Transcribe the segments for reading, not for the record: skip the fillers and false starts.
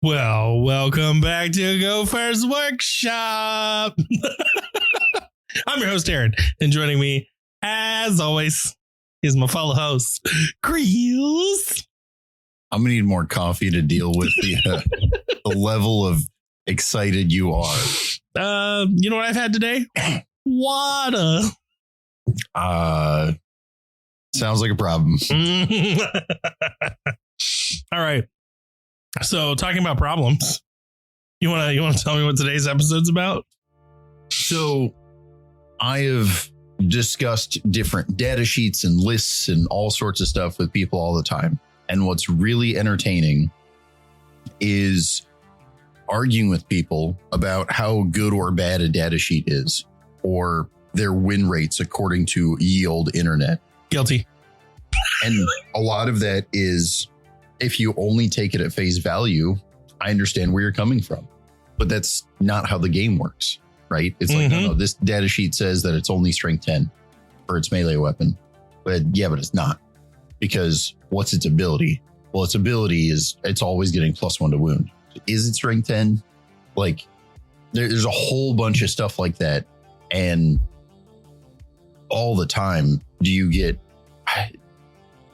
Well, welcome back to Gopher's Workshop. I'm your host, Aaron, and joining me, as always, is my fellow host, Creels. I'm going to need more coffee to deal with the level of excited you are. You know what I've had today? Water. Sounds like a problem. All right. So talking about problems, you want to tell me what today's episode's about? So I have discussed different data sheets and lists and all sorts of stuff with people all the time. And what's really entertaining is arguing with people about how good or bad a data sheet is or their win rates according to ye olde internet. Guilty. And a lot of that is, if you only take it at face value, I understand where you're coming from, but that's not how the game works, right? It's like, no, this data sheet says that it's only strength 10 for its melee weapon, but it's not, because what's its ability? Well, its ability is it's always getting +1 to wound. Is it strength 10? Like there's a whole bunch of stuff like that. And all the time, do you get,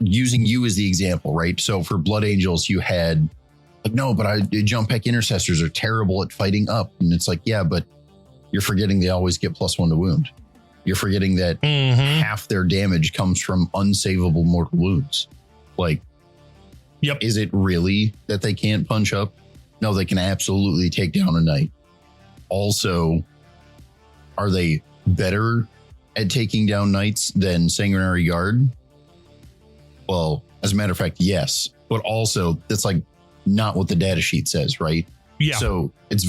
using you as the example, right? So for Blood Angels, you had like, no, but jump pack intercessors are terrible at fighting up. And it's like, yeah, but you're forgetting they always get +1 to wound. You're forgetting that half their damage comes from unsavable mortal wounds. Like, yep. Is it really that they can't punch up? No, they can absolutely take down a knight. Also, are they better at taking down knights than Sanguinary Guard? Well, as a matter of fact, yes. But also, that's like not what the data sheet says, right? Yeah. So it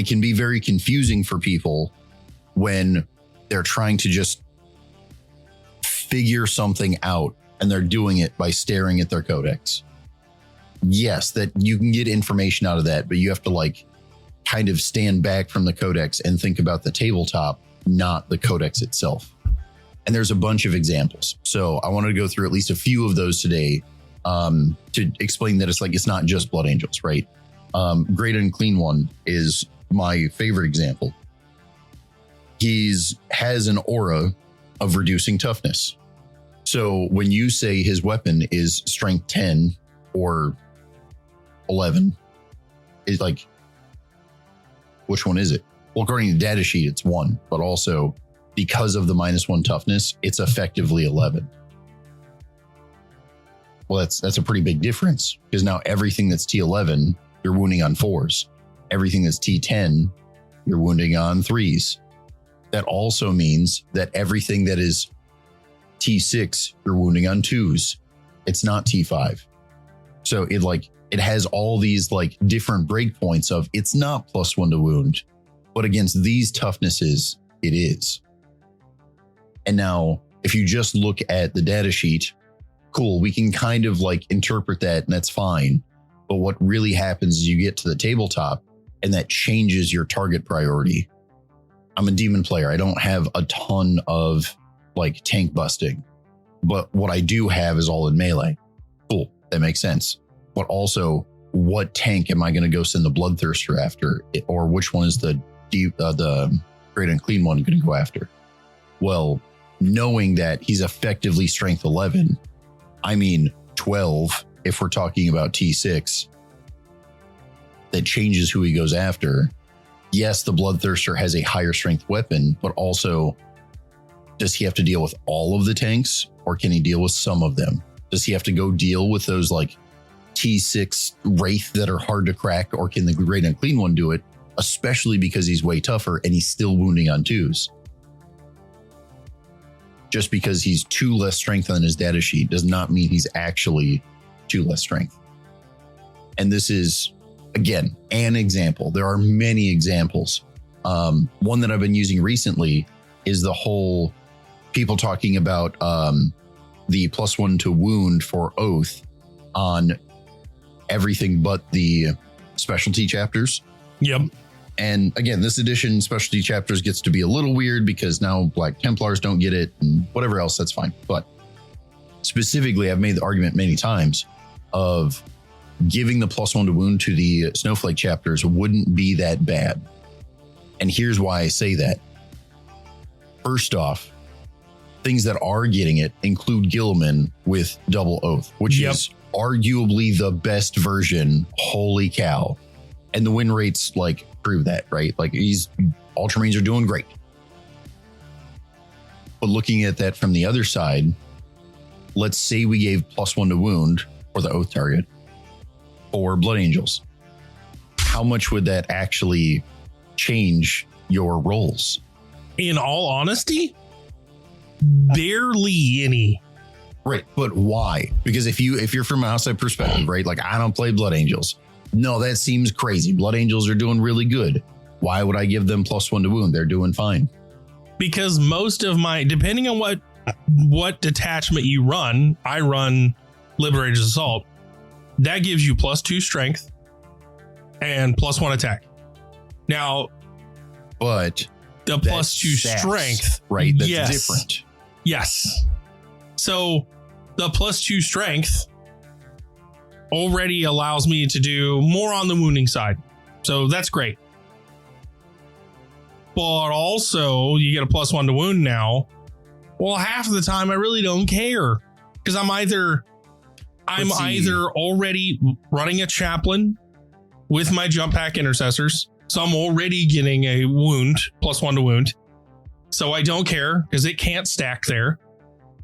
can be very confusing for people when they're trying to just figure something out and they're doing it by staring at their codex. Yes, that you can get information out of that, but you have to like kind of stand back from the codex and think about the tabletop, not the codex itself. And there's a bunch of examples. So I wanted to go through at least a few of those today to explain that it's not just Blood Angels, right? Great Unclean One is my favorite example. Has an aura of reducing toughness. So when you say his weapon is strength 10 or 11, it's like, which one is it? Well, according to the data sheet, it's 1, but also because of the -1 toughness, it's effectively 11. Well, that's a pretty big difference, because now everything that's T11, you're wounding on 4s. Everything that's T10, you're wounding on 3s. That also means that everything that is T6, you're wounding on 2s. It's not T5. So it has all these like different breakpoints of it's not +1 to wound, but against these toughnesses, it is. And now, if you just look at the data sheet, cool, we can kind of like interpret that and that's fine. But what really happens is you get to the tabletop and that changes your target priority. I'm a demon player. I don't have a ton of like tank busting, but what I do have is all in melee. Cool, that makes sense. But also, what tank am I going to go send the Bloodthirster after? Or which one is the Great Unclean One going to go after? Well, knowing that he's effectively strength 11, I mean 12 if we're talking about T6, that changes who he goes after. Yes, the Bloodthirster has a higher strength weapon, but also, does he have to deal with all of the tanks, or can he deal with some of them? Does he have to go deal with those like T6 Wraith that are hard to crack, or can the Great Unclean One do it, especially because he's way tougher and he's still wounding on 2s? Just because he's 2 less strength on his data sheet does not mean he's actually 2 less strength. And this is, again, an example. There are many examples. One that I've been using recently is the whole people talking about the +1 to wound for Oath on everything but the specialty chapters. Yep. And again, this edition specialty chapters gets to be a little weird because now Black Templars don't get it and whatever else, that's fine. But specifically, I've made the argument many times of giving the +1 to wound to the Snowflake chapters wouldn't be that bad. And here's why I say that. First off, things that are getting it include Gilliman with double Oath, which is arguably the best version. Holy cow. And the win rates like prove that, right? Like Ultramarines are doing great. But looking at that from the other side, let's say we gave +1 to wound for the Oath target or Blood Angels. How much would that actually change your rolls? In all honesty, barely any. Right. But why? Because if you're from an outside perspective, right? Like, I don't play Blood Angels. No, that seems crazy. Blood Angels are doing really good. Why would I give them +1 to wound? They're doing fine. Because most of my, depending on what detachment you run, I run Liberator's Assault. That gives you +2 strength and +1 attack. Now, but the +2 strength, right? That's different. Yes. So the +2 strength already allows me to do more on the wounding side. So that's great. But also you get a +1 to wound now. Well, half of the time I really don't care because I'm either already running a chaplain with my jump pack intercessors. So I'm already getting a wound, +1 to wound. So I don't care because it can't stack there.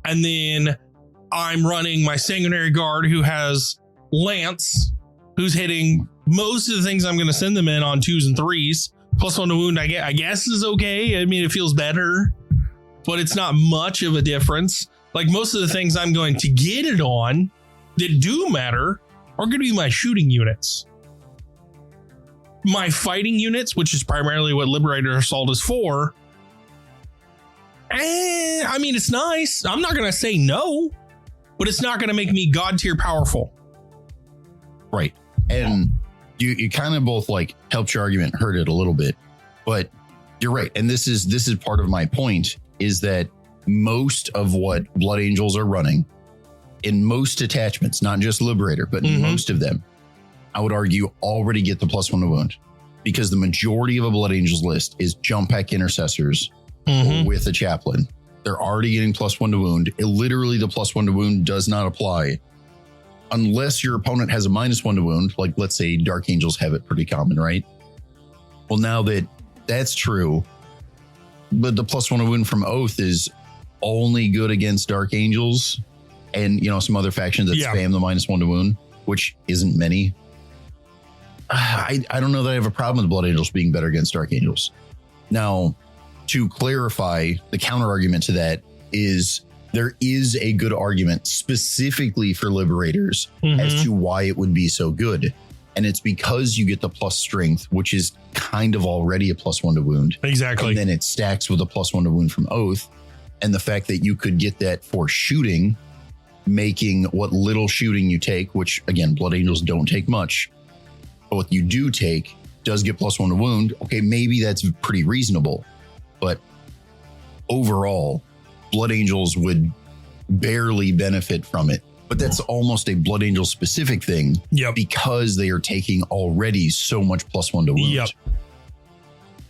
And then I'm running my sanguinary guard who has Lance, who's hitting most of the things I'm going to send them in on 2s and 3s. +1 to wound, I guess is okay. I mean, it feels better, but it's not much of a difference. Like most of the things I'm going to get it on that do matter are going to be my shooting units. My fighting units, which is primarily what Liberator Assault is for. I mean, it's nice. I'm not going to say no, but it's not going to make me God tier powerful. Right. And you kind of both like helped your argument hurt it a little bit, but you're right. And this is part of my point is that most of what Blood Angels are running in most attachments, not just Liberator, but most of them, I would argue already get the +1 to wound because the majority of a Blood Angels list is jump pack intercessors with a chaplain. They're already getting +1 to wound. Literally the +1 to wound does not apply unless your opponent has a -1 to wound. Like let's say Dark Angels have it pretty common, right? Well, now that's true, but the +1 to wound from Oath is only good against Dark Angels and, you know, some other factions that spam the -1 to wound, which isn't many. I don't know that I have a problem with Blood Angels being better against Dark Angels. Now, to clarify, the counter argument to that is there is a good argument specifically for Liberators as to why it would be so good. And it's because you get the plus strength, which is kind of already a +1 to wound. Exactly. And then it stacks with a +1 to wound from Oath. And the fact that you could get that for shooting, making what little shooting you take, which again, Blood Angels don't take much, but what you do take does get +1 to wound. Okay, maybe that's pretty reasonable. But overall, Blood Angels would barely benefit from it. But that's almost a Blood Angel specific thing because they are taking already so much +1 to wound. Yep.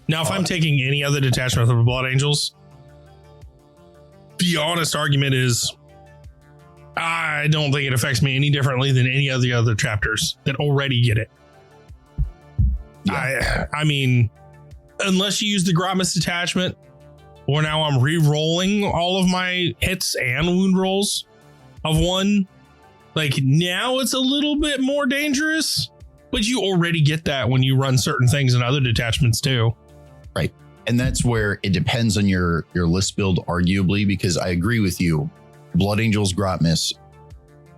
Now, if I'm taking any other detachment of the Blood Angels, the honest argument is I don't think it affects me any differently than any of the other chapters that already get it. Yeah. I mean, unless you use the Grotmus detachment, or now I'm re-rolling all of my hits and wound rolls of 1. Like now it's a little bit more dangerous, but you already get that when you run certain things in other detachments too. Right. And that's where it depends on your list build, arguably, because I agree with you. Blood Angels Grotmus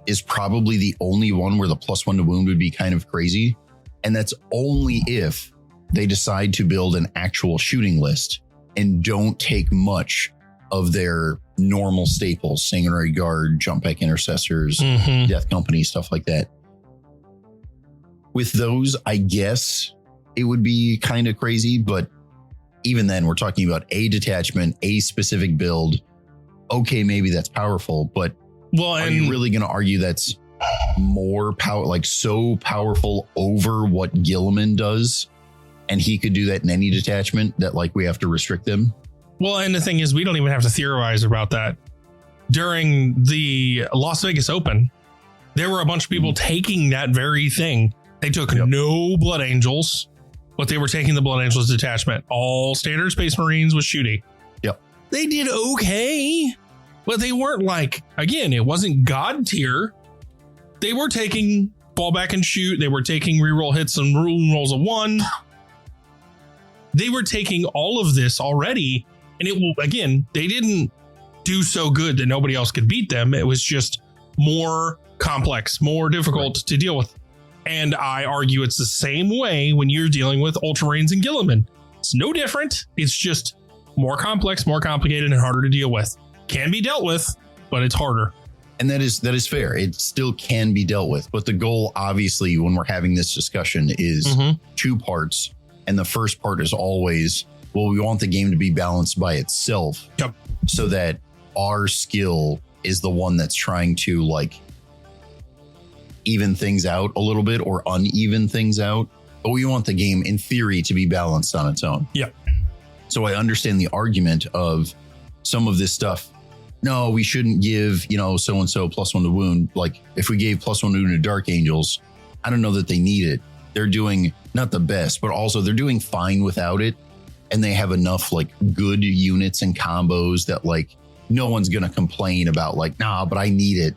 is probably the only one where the +1 to wound would be kind of crazy. And that's only if they decide to build an actual shooting list and don't take much of their normal staples, Sanguinary Guard, Jump Back Intercessors, Death Company, stuff like that. With those, I guess it would be kind of crazy, but even then, we're talking about a detachment, a specific build. Okay, maybe that's powerful, but are you really going to argue that's more power, like so powerful over what Gilliman does? And he could do that in any detachment that like we have to restrict them? Well, and the thing is, we don't even have to theorize about that. During the Las Vegas Open, there were a bunch of people taking that very thing. They took no Blood Angels, but they were taking the Blood Angels detachment. All standard Space Marines with shooting. Yep. They did okay, but they weren't like, again, it wasn't God tier. They were taking fall back and shoot. They were taking reroll hits and rolls of 1. They were taking all of this already. And it will, again, they didn't do so good that nobody else could beat them. It was just more complex, more difficult to deal with. And I argue it's the same way when you're dealing with Ultramarines and Gilliman. It's no different. It's just more complex, more complicated, and harder to deal with. Can be dealt with, but it's harder. And that is fair. It still can be dealt with. But the goal, obviously, when we're having this discussion is 2 parts. And the first part is always, well, we want the game to be balanced by itself. Yep. So that our skill is the one that's trying to like even things out a little bit or uneven things out. But we want the game in theory to be balanced on its own. Yep. So I understand the argument of some of this stuff. No, we shouldn't give, so-and-so +1 to wound. Like if we gave +1 to wound to Dark Angels, I don't know that they need it. They're doing not the best, but also they're doing fine without it. And they have enough like good units and combos that like no one's going to complain about like, nah, but I need it.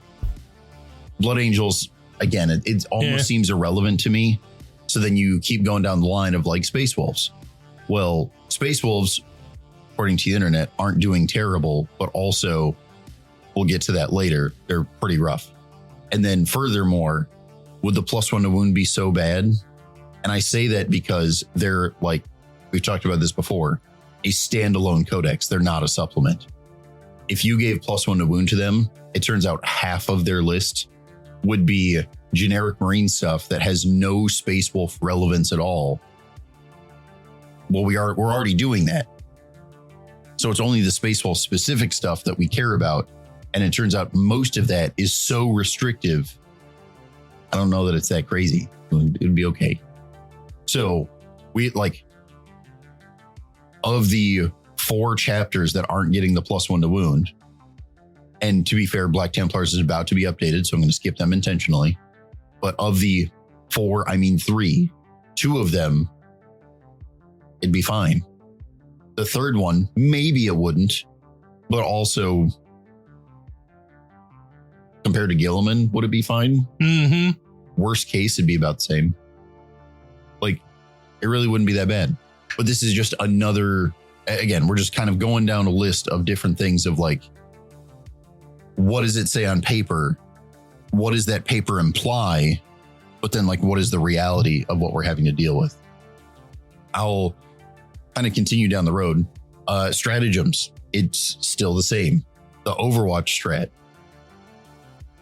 Blood Angels, again, it almost seems irrelevant to me. So then you keep going down the line of like Space Wolves. Well, Space Wolves, according to the internet, aren't doing terrible, but also we'll get to that later. They're pretty rough. And then furthermore, would the +1 to wound be so bad? And I say that because they're like, we've talked about this before, a standalone codex. They're not a supplement. If you gave +1 to wound to them, it turns out half of their list would be generic Marine stuff that has no Space Wolf relevance at all. Well, we're already doing that. So it's only the Space Wolf specific stuff that we care about. And it turns out most of that is so restrictive. I don't know that it's that crazy. It'd be okay. So we like, of the 4 chapters that aren't getting the +1 to wound, and to be fair, Black Templars is about to be updated, so I'm going to skip them intentionally. But of the 4, I mean 3, 2 of them, it'd be fine. The third one, maybe it wouldn't, but also compared to Gilliman, would it be fine? Worst case, it'd be about the same. Like, it really wouldn't be that bad. But this is just another, again, we're just kind of going down a list of different things of like, what does it say on paper? What does that paper imply? But then like, what is the reality of what we're having to deal with? I'll kind of continue down the road. Stratagems, it's still the same. The Overwatch strat.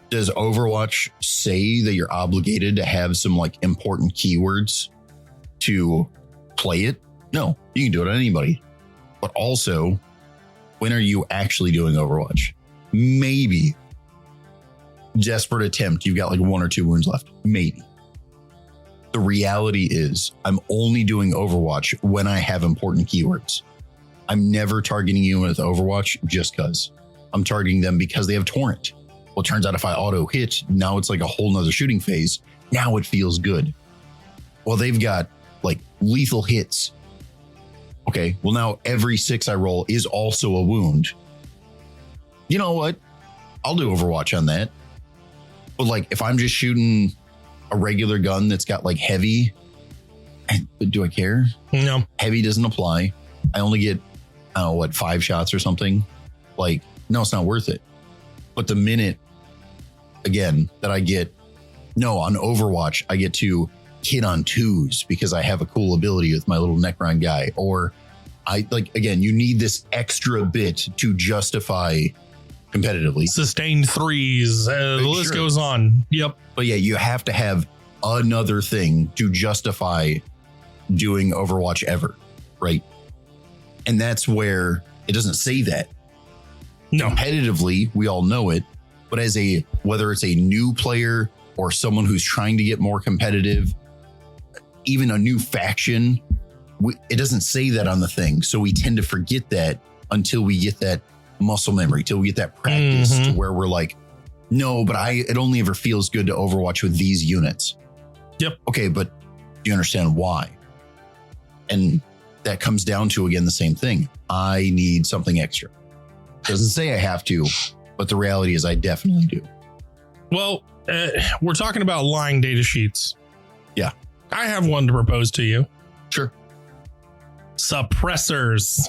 Does Overwatch say that you're obligated to have some like important keywords to play it? No, you can do it on anybody. But also, when are you actually doing Overwatch? Maybe. Desperate attempt, you've got like 1 or 2 wounds left. Maybe. The reality is, I'm only doing Overwatch when I have important keywords. I'm never targeting you with Overwatch just because. I'm targeting them because they have Torrent. Well, it turns out if I auto hit, now it's like a whole nother shooting phase. Now it feels good. Well, they've got like lethal hits. Okay, well now every 6 I roll is also a wound. You know what? I'll do Overwatch on that. But like if I'm just shooting a regular gun that's got like heavy, do I care? No. Heavy doesn't apply. I only get, 5 shots or something. Like, no, it's not worth it. But the minute, again, that I get, on Overwatch, I get to hit on 2s because I have a cool ability with my little Necron guy. Or I like, again, you need this extra bit to justify competitively. Sustained threes. The list goes on. Yep. But yeah, you have to have another thing to justify doing Overwatch ever, right? And that's where it doesn't say that. No. Competitively, we all know it, but as whether it's a new player or someone who's trying to get more competitive, even a new faction, it doesn't say that on the thing. So we tend to forget that until we get that muscle memory, till we get that practice to where we're like, no, but it only ever feels good to Overwatch with these units. Yep. Okay, but do you understand why? And that comes down to, again, the same thing. I need something extra. Doesn't say I have to, but the reality is I definitely do. Well, we're talking about lying data sheets. Yeah. I have one to propose to you. Sure. Suppressors.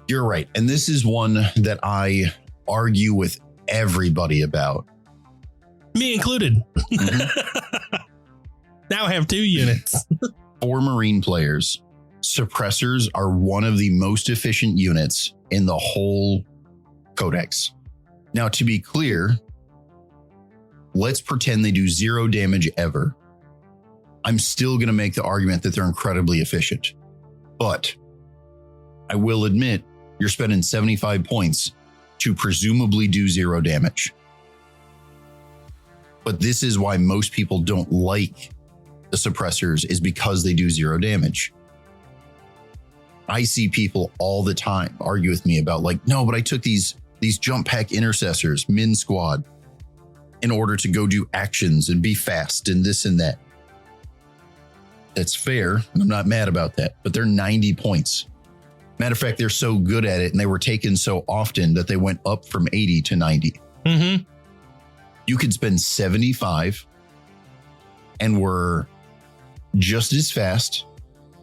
You're right. And this is one that I argue with everybody about. Me included. Now I have 2 units. For Marine players, suppressors are one of the most efficient units in the whole codex. Now, to be clear, let's pretend they do 0 damage ever. I'm still going to make the argument that they're incredibly efficient. But I will admit, you're spending 75 points to presumably do 0 damage. But this is why most people don't like the suppressors, is because they do 0 damage. I see people all the time argue with me about like, no, but I took these jump pack intercessors, min squad, in order to go do actions and be fast and this and that. That's fair. And I'm not mad about that, but they're 90 points. Matter of fact, they're so good at it and they were taken so often that they went up from 80 to 90. Mm-hmm. You could spend 75 and we're just as fast,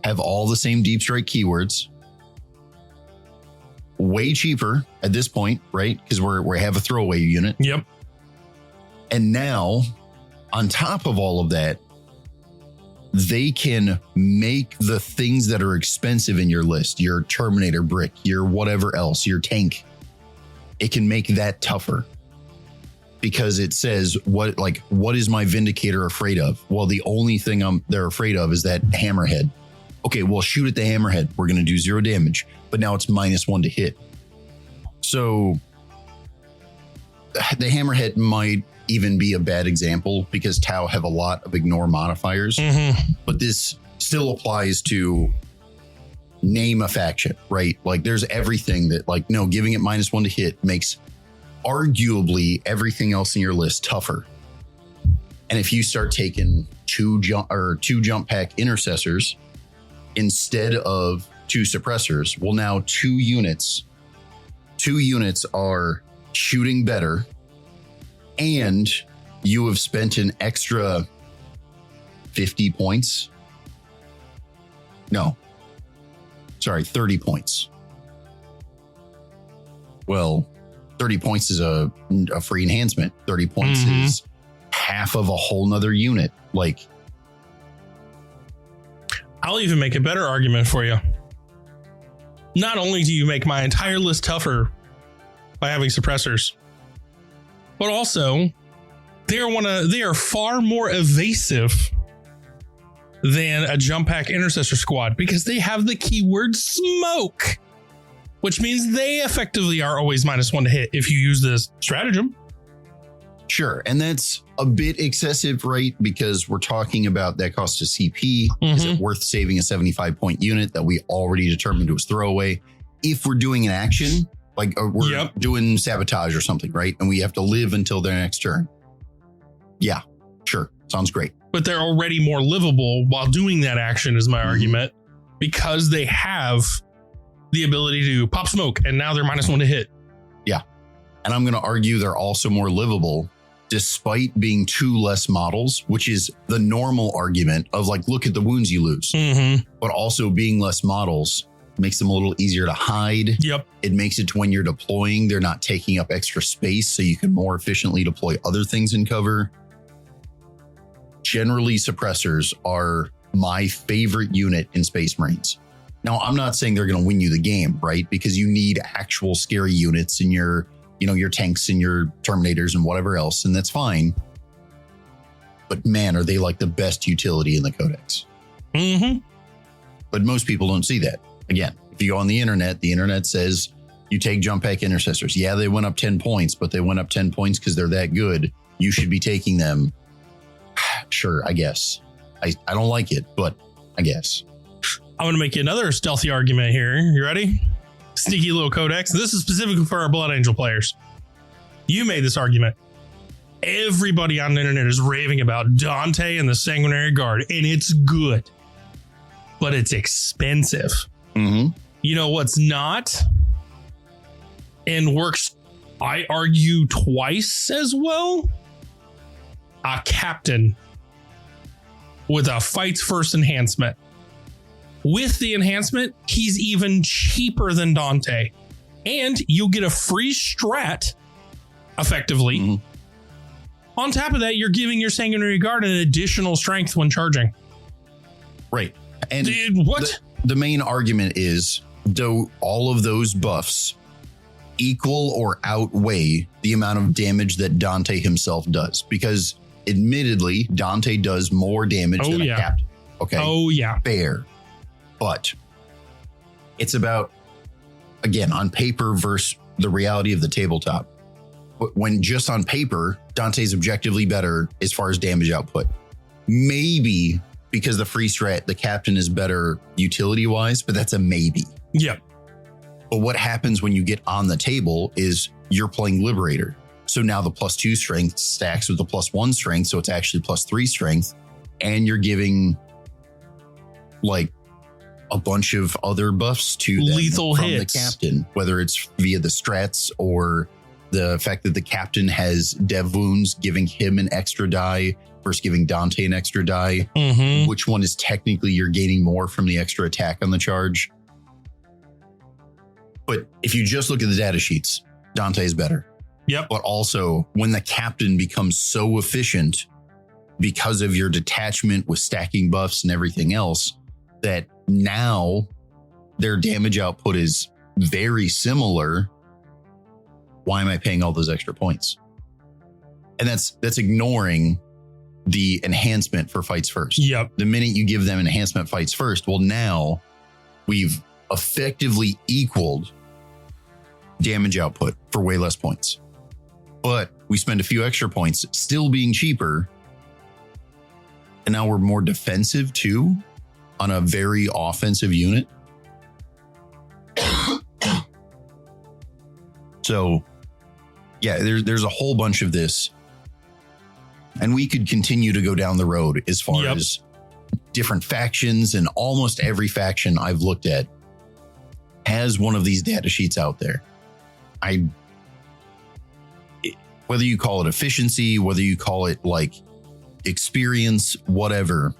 have all the same deep strike keywords, way cheaper at this point, right? Because we have a throwaway unit. Yep. And now, on top of all of that, they can make the things that are expensive in your list, your Terminator brick, your whatever else, your tank, it can make that tougher. Because it says, what is my Vindicator afraid of? Well, the only thing they're afraid of is that hammerhead. Okay, well, shoot at the hammerhead. We're going to do 0 damage, but now it's -1 to hit. So the hammerhead might even be a bad example because Tau have a lot of ignore modifiers, but this still applies to name a faction, right? Like there's everything that like, no, giving it -1 to hit makes arguably everything else in your list tougher. And if you start taking 2 jump pack intercessors instead of 2 suppressors, well, now 2 units are shooting better, and you have spent an extra 50 points. No, sorry, 30 points. Well, 30 points is a free enhancement. 30 points is half of a whole nother unit. Like, I'll even make a better argument for you. Not only do you make my entire list tougher by having suppressors, but also they are far more evasive than a jump pack intercessor squad because they have the keyword smoke, which means they effectively are always -1 to hit if you use this stratagem. Sure. And that's a bit excessive, right? Because we're talking about that cost of CP. Is it worth saving a 75 point unit that we already determined was throwaway? If we're doing an action, like we're doing sabotage or something, right? And we have to live until their next turn. Yeah, sure. Sounds great. But they're already more livable while doing that action is my argument, because they have the ability to pop smoke and now they're -1 to hit. Yeah. And I'm going to argue they're also more livable despite being 2 less models, which is the normal argument of like, look at the wounds you lose, but also being less models makes them a little easier to hide. Yep. It makes it to when you're deploying, they're not taking up extra space, so you can more efficiently deploy other things in cover. Generally, suppressors are my favorite unit in Space Marines. Now, I'm not saying they're going to win you the game, right? Because you need actual scary units in your your tanks and your Terminators and whatever else, and that's fine. But man, are they like the best utility in the Codex. Mm-hmm. But most people don't see that. Again, if you go on the internet says you take jump pack intercessors. Yeah, they went up 10 points, but they went up 10 points because they're that good. You should be taking them. Sure, I guess. I don't like it, but I guess. I'm going to make you another stealthy argument here. You ready? Sneaky little Codex. This is specifically for our Blood Angel players. You made this argument. Everybody on the internet is raving about Dante and the Sanguinary Guard, and it's good, but it's expensive. Mm-hmm. You know what's not? And works, I argue, twice as well? A captain with a fights first enhancement. With the enhancement, he's even cheaper than Dante. And you'll get a free strat, effectively. Mm-hmm. On top of that, you're giving your Sanguinary Guard an additional strength when charging. Right. And what? The main argument is, do all of those buffs equal or outweigh the amount of damage that Dante himself does? Because admittedly, Dante does more damage than a captain. Okay. Oh, yeah. Fair. But it's about, again, on paper versus the reality of the tabletop. When just on paper, Dante's objectively better as far as damage output. Maybe because the free strat, the captain is better utility wise, but that's a maybe. Yeah. But what happens when you get on the table is you're playing Liberator. So now the +2 strength stacks with the +1 strength. So it's actually +3 strength. And you're giving like a bunch of other buffs to them lethal from hits. The captain, whether it's via the strats or the fact that the captain has dev wounds, giving him an extra die versus giving Dante an extra die. Mm-hmm. Which one is technically you're gaining more from the extra attack on the charge? But if you just look at the data sheets, Dante is better. Yep. But also when the captain becomes so efficient because of your detachment with stacking buffs and everything else, that now their damage output is very similar. Why am I paying all those extra points? And that's ignoring the enhancement for fights first. Yep. The minute you give them enhancement fights first, well, now we've effectively equaled damage output for way less points. But we spend a few extra points still being cheaper. And now we're more defensive too on a very offensive unit. So yeah, there's a whole bunch of this. And we could continue to go down the road as far as different factions, and almost every faction I've looked at has one of these data sheets out there. Whether you call it efficiency, whether you call it like experience, whatever,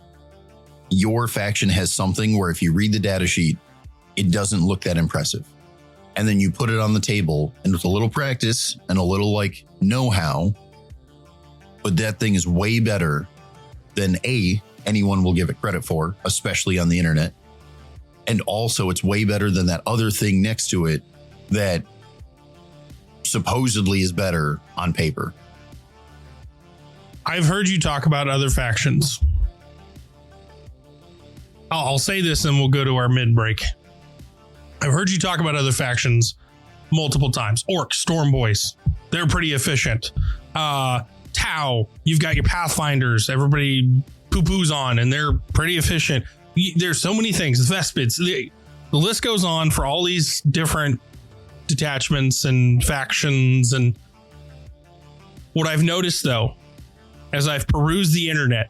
your faction has something where if you read the data sheet, it doesn't look that impressive. And then you put it on the table, and with a little practice and a little like know-how, but that thing is way better than anyone will give it credit for, especially on the internet. And also it's way better than that other thing next to it that supposedly is better on paper. I've heard you talk about other factions. I'll say this and we'll go to our mid break. I've heard you talk about other factions multiple times. Orcs, Storm Boys, they're pretty efficient. Tau, you've got your Pathfinders, everybody poo-poos on, and they're pretty efficient. There's so many things. Vespids, the list goes on for all these different detachments and factions. And what I've noticed, though, as I've perused the internet,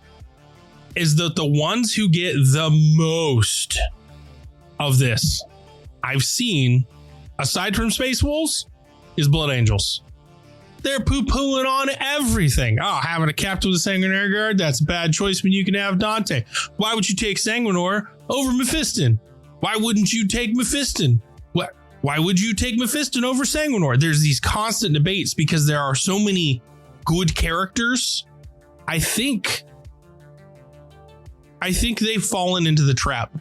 is that the ones who get the most of this I've seen, aside from Space Wolves, is Blood Angels. They're poo-pooing on everything. Oh, having a captain with a Sanguinary Guard, that's a bad choice when you can have Dante. Why would you take Sanguinor over Mephiston? Why wouldn't you take Mephiston? Why would you take Mephiston over Sanguinor? There's these constant debates because there are so many good characters. I think they've fallen into the trap.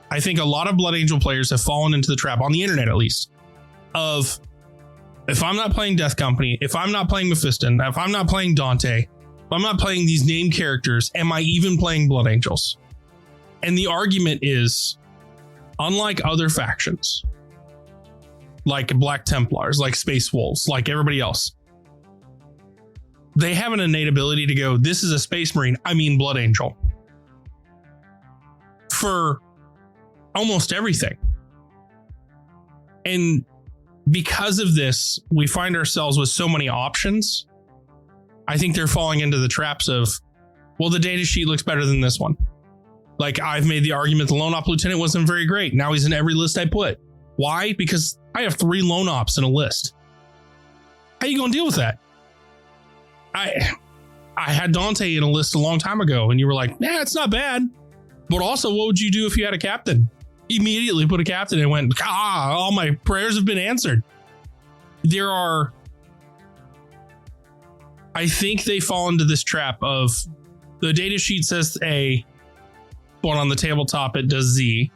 I think a lot of Blood Angel players have fallen into the trap, on the internet at least, of If I'm not playing Death Company, if I'm not playing Mephiston, if I'm not playing Dante, if I'm not playing these named characters, am I even playing Blood Angels? And the argument is, unlike other factions, like Black Templars, like Space Wolves, like everybody else, they have an innate ability to go, this is a Space Marine, I mean Blood Angel. For almost everything. And because of this, we find ourselves with so many options. I think they're falling into the traps of, well, the data sheet looks better than this one. Like, I've made the argument the Lone Op Lieutenant wasn't very great. Now he's in every list I put. Why? Because I have 3 Lone Ops in a list. How you going to deal with that? I had Dante in a list a long time ago, and you were like, nah, it's not bad. But also, what would you do if you had a captain? Immediately put a captain and went, all my prayers have been answered. I think they fall into this trap of the data sheet says A, but on the tabletop it does Z.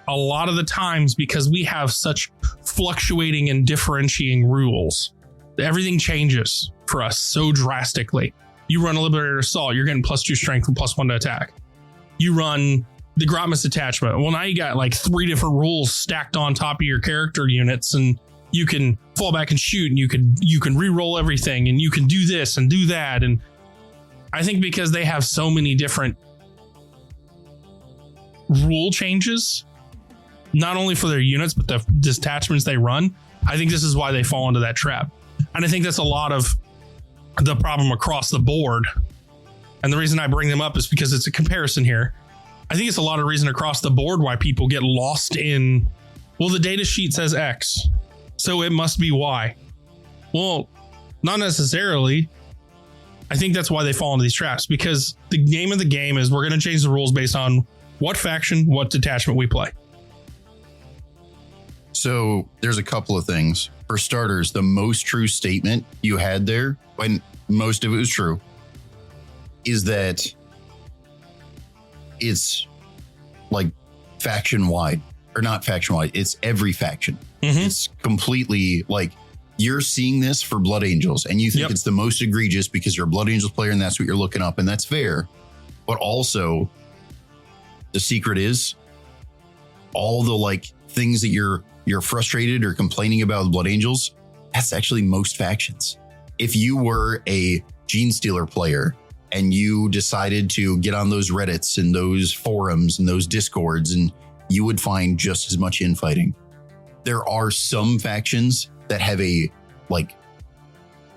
A lot of the times, because we have such fluctuating and differentiating rules, everything changes for us so drastically. You run a Liberator Assault, you're getting +2 strength and +1 to attack. You run the Grotmus Detachment. Well, now you got like 3 different rules stacked on top of your character units, and you can fall back and shoot, and you can re-roll everything, and you can do this and do that. And I think because they have so many different rule changes, not only for their units, but the detachments they run, I think this is why they fall into that trap. And I think that's a lot of the problem across the board. And the reason I bring them up is because it's a comparison here. I think it's a lot of reason across the board why people get lost in, well, the data sheet says X, so it must be Y. Well, not necessarily. I think that's why they fall into these traps, because the name of the game is we're going to change the rules based on what faction, what detachment we play. So there's a couple of things. For starters, the most true statement you had there, when most of it was true, is that it's like faction wide, or not faction wide. It's every faction. Mm-hmm. It's completely like, you're seeing this for Blood Angels and you think it's the most egregious because you're a Blood Angels player and that's what you're looking up, and that's fair. But also the secret is all the like things that you're frustrated or complaining about with Blood Angels, that's actually most factions. If you were a Gene Stealer player and you decided to get on those Reddits and those forums and those Discords, and you would find just as much infighting. There are some factions that have a like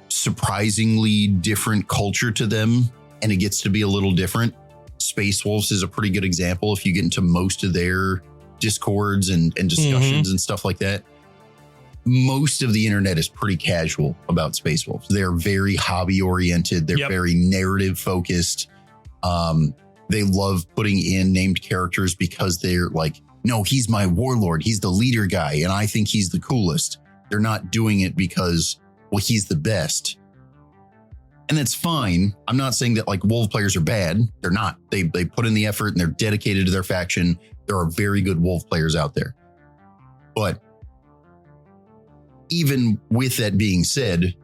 surprisingly different culture to them, and it gets to be a little different. Space Wolves is a pretty good example. If you get into most of their Discords and discussions and stuff like that, most of the internet is pretty casual about Space Wolves. They're very hobby oriented. They're very narrative focused. They love putting in named characters because they're like, no, he's my warlord. He's the leader guy, and I think he's the coolest. They're not doing it because, well, he's the best. And that's fine. I'm not saying that like Wolf players are bad. They're not. They put in the effort and they're dedicated to their faction. There are very good Wolf players out there. But even with that being said,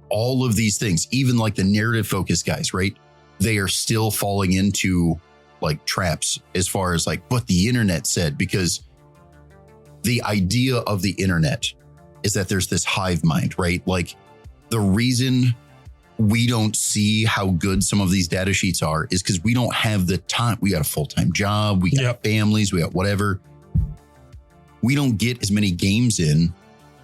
all of these things, even like the narrative focused guys, right? They are still falling into like traps as far as like what the internet said, because the idea of the internet is that there's this hive mind, right? Like the reason we don't see how good some of these data sheets are is because we don't have the time. We got a full-time job, we got families, we got whatever. We don't get as many games in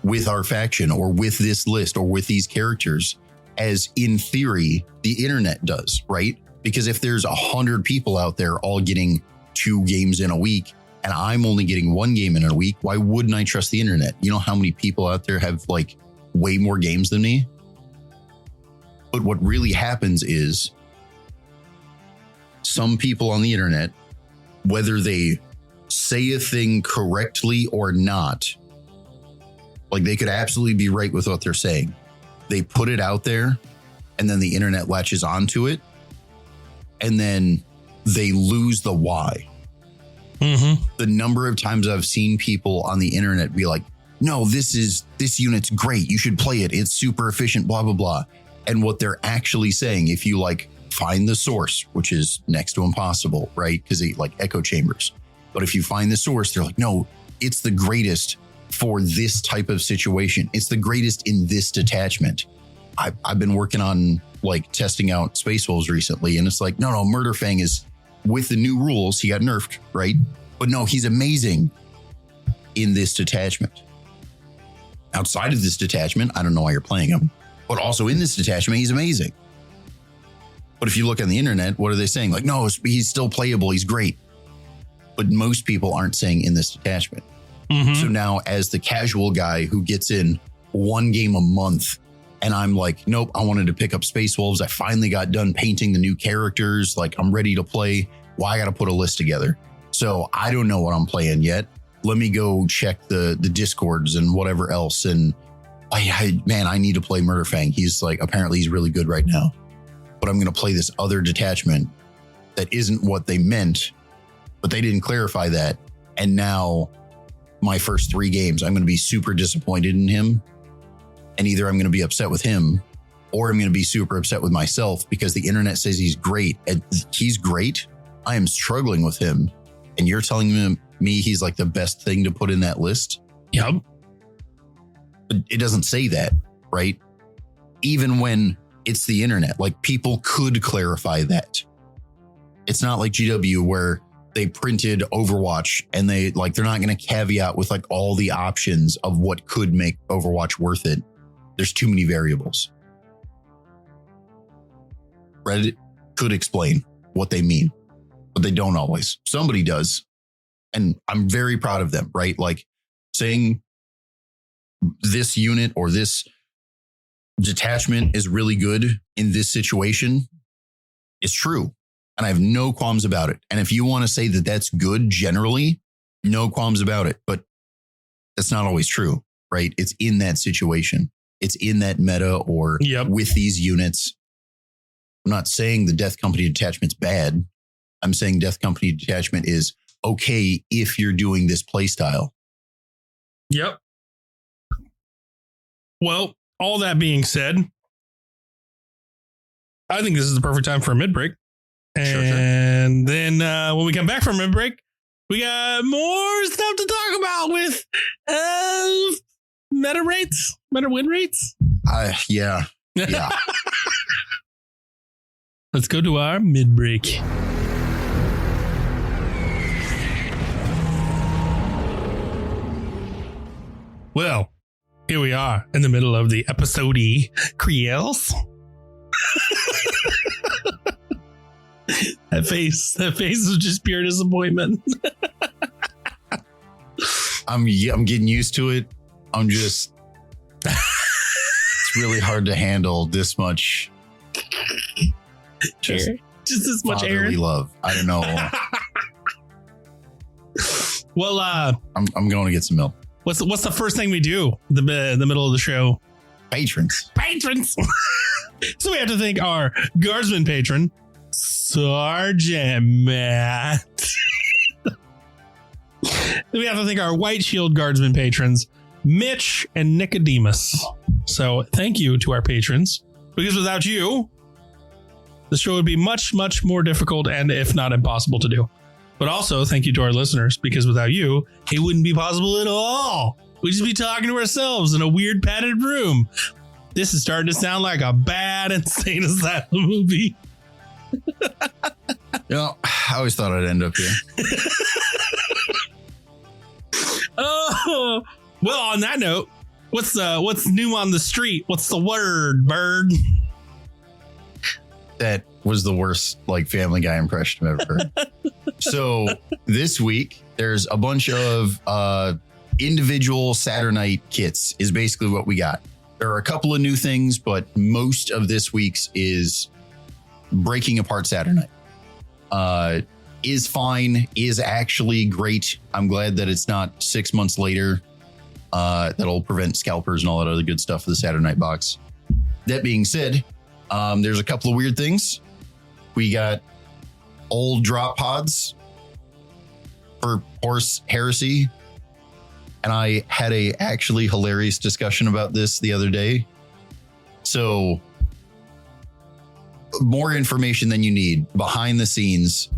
with our faction or with this list or with these characters as in theory the internet does, right? Because if there's 100 people out there all getting 2 games in a week and I'm only getting 1 game in a week, why wouldn't I trust the internet? You know how many people out there have like way more games than me? But what really happens is some people on the internet, whether they say a thing correctly or not, like they could absolutely be right with what they're saying. They put it out there and then the internet latches onto it and then they lose the why. Mm-hmm. The number of times I've seen people on the internet be like, no, this unit's great. You should play it. It's super efficient, blah, blah, blah. And what they're actually saying, if you like find the source, which is next to impossible, right? Because they like echo chambers. But if you find the source, they're like, no, it's the greatest for this type of situation. It's the greatest in this detachment. I've been working on like testing out Space Wolves recently, and it's like, no, Murderfang is with the new rules. He got nerfed, right? But no, he's amazing in this detachment. Outside of this detachment, I don't know why you're playing him, but also in this detachment, he's amazing. But if you look on the internet, what are they saying? Like, no, he's still playable. He's great. But most people aren't saying in this detachment. Mm-hmm. So now as the casual guy who gets in one game a month, and I'm like, nope, I wanted to pick up Space Wolves. I finally got done painting the new characters. Like, I'm ready to play. Well, I got to put a list together. So I don't know what I'm playing yet. Let me go check the Discords and whatever else. And I need to play Murderfang. He's like, apparently he's really good right now. But I'm going to play this other detachment that isn't what they meant, but they didn't clarify that. And now my first 3 games, I'm going to be super disappointed in him. And either I'm going to be upset with him or I'm going to be super upset with myself because the internet says he's great. And he's great. I am struggling with him. And you're telling me he's like the best thing to put in that list? Yep. But it doesn't say that, right? Even when it's the internet, like people could clarify that. It's not like GW where they printed Overwatch and they're not going to caveat with like all the options of what could make Overwatch worth it. There's too many variables. Reddit could explain what they mean, but they don't always. Somebody does. And I'm very proud of them, right? Like saying this unit or this detachment is really good in this situation is true. And I have no qualms about it. And if you want to say that that's good generally, no qualms about it. But that's not always true, right? It's in that situation. It's in that meta or with these units. I'm not saying the Death Company detachment's bad. I'm saying Death Company detachment is okay if you're doing this play style. Yep. Well, all that being said, I think this is the perfect time for a mid-break. And then when we come back from mid-break, we got more stuff to talk about with meta rates, meta win rates. Yeah. Let's go to our mid-break. Well, here we are in the middle of the episode Creels. That face is just pure disappointment. I'm getting used to it. It's really hard to handle this much. Just this much fatherly love. I don't know. Well, I'm going to get some milk. What's the first thing we do in the middle of the show? Patrons. So we have to thank our Guardsman patron, Sergeant Matt. Then we have to thank our White Shield Guardsman patrons, Mitch and Nicodemus. So thank you to our patrons, because without you, the show would be much, much more difficult and if not impossible to do. But also thank you to our listeners, because without you, it wouldn't be possible at all. We'd just be talking to ourselves in a weird padded room. This is starting to sound like a bad Insane Asylum movie. I always thought I'd end up here. Oh, well, on that note, what's new on the street? What's the word, bird? That was the worst Family Guy impression I've ever heard. So this week, there's a bunch of individual Saturnite kits is basically what we got. There are a couple of new things, but most of this week's is breaking apart Saturnite. Is fine, is actually great. I'm glad that it's not 6 months later. That'll prevent scalpers and all that other good stuff for the Saturnite box. That being said, there's a couple of weird things. We got old drop pods for Horse Heresy And I had a actually hilarious discussion about this the other day. So more information than you need behind the scenes.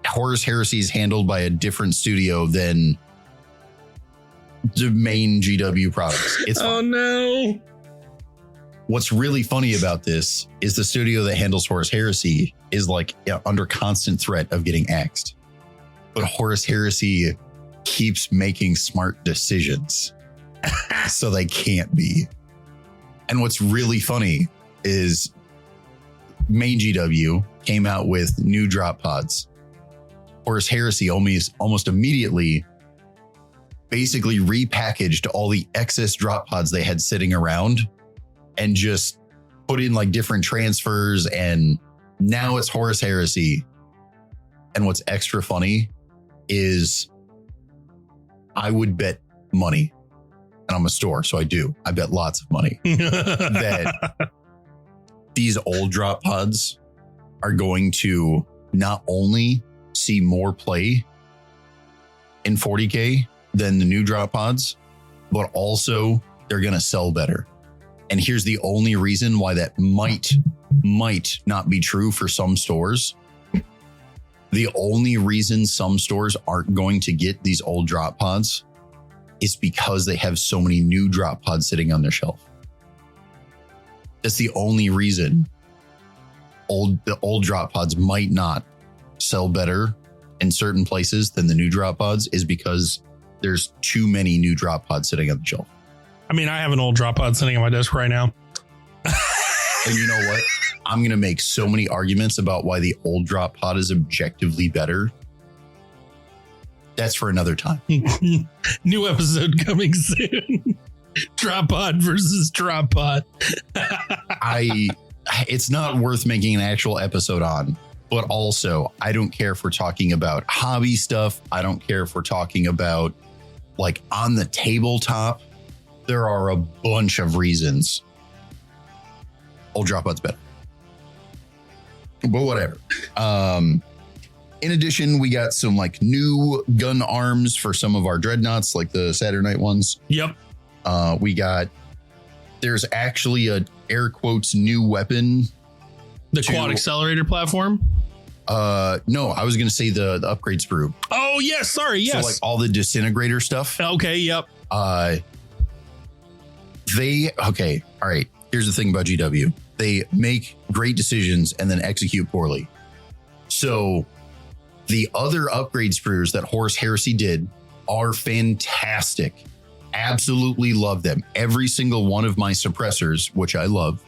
Horus Heresy is handled by a different studio than the main GW products. It's oh no. What's really funny about this is the studio that handles Horus Heresy is like under constant threat of getting axed. But Horus Heresy keeps making smart decisions. So they can't be. And what's really funny is main GW came out with new drop pods. Horus Heresy almost immediately basically repackaged all the excess drop pods they had sitting around and just put in like different transfers, and now it's Horus Heresy. And what's extra funny is I would bet money, and I'm a store, so I bet lots of money that these old drop pods are going to not only see more play in 40K than the new drop pods, but also they're going to sell better. And here's the only reason why that might not be true for some stores. The only reason some stores aren't going to get these old drop pods is because they have so many new drop pods sitting on their shelf. That's the only reason the old drop pods might not sell better in certain places than the new drop pods, is because there's too many new drop pods sitting on the shelf. I mean, I have an old drop pod sitting on my desk right now. And you know what? I'm going to make so many arguments about why the old drop pod is objectively better. That's for another time. New episode coming soon. Drop pod versus drop pod. It's not worth making an actual episode on, but also I don't care if we're talking about hobby stuff. I don't care if we're talking about like on the tabletop. There are a bunch of reasons old drop pod's better. But whatever. In addition, we got some like new gun arms for some of our dreadnoughts, like the Saturnite ones. Yep. There's actually a air quotes new weapon. The quad accelerator platform? No, I was going to say the upgrade sprue. Oh, yes. Sorry. Yes. So like all the disintegrator stuff. Okay. Yep. All right. Here's the thing about GW. They make great decisions and then execute poorly. So the other upgrade sprues that Horus Heresy did are fantastic. Absolutely love them. Every single one of my suppressors, which I love,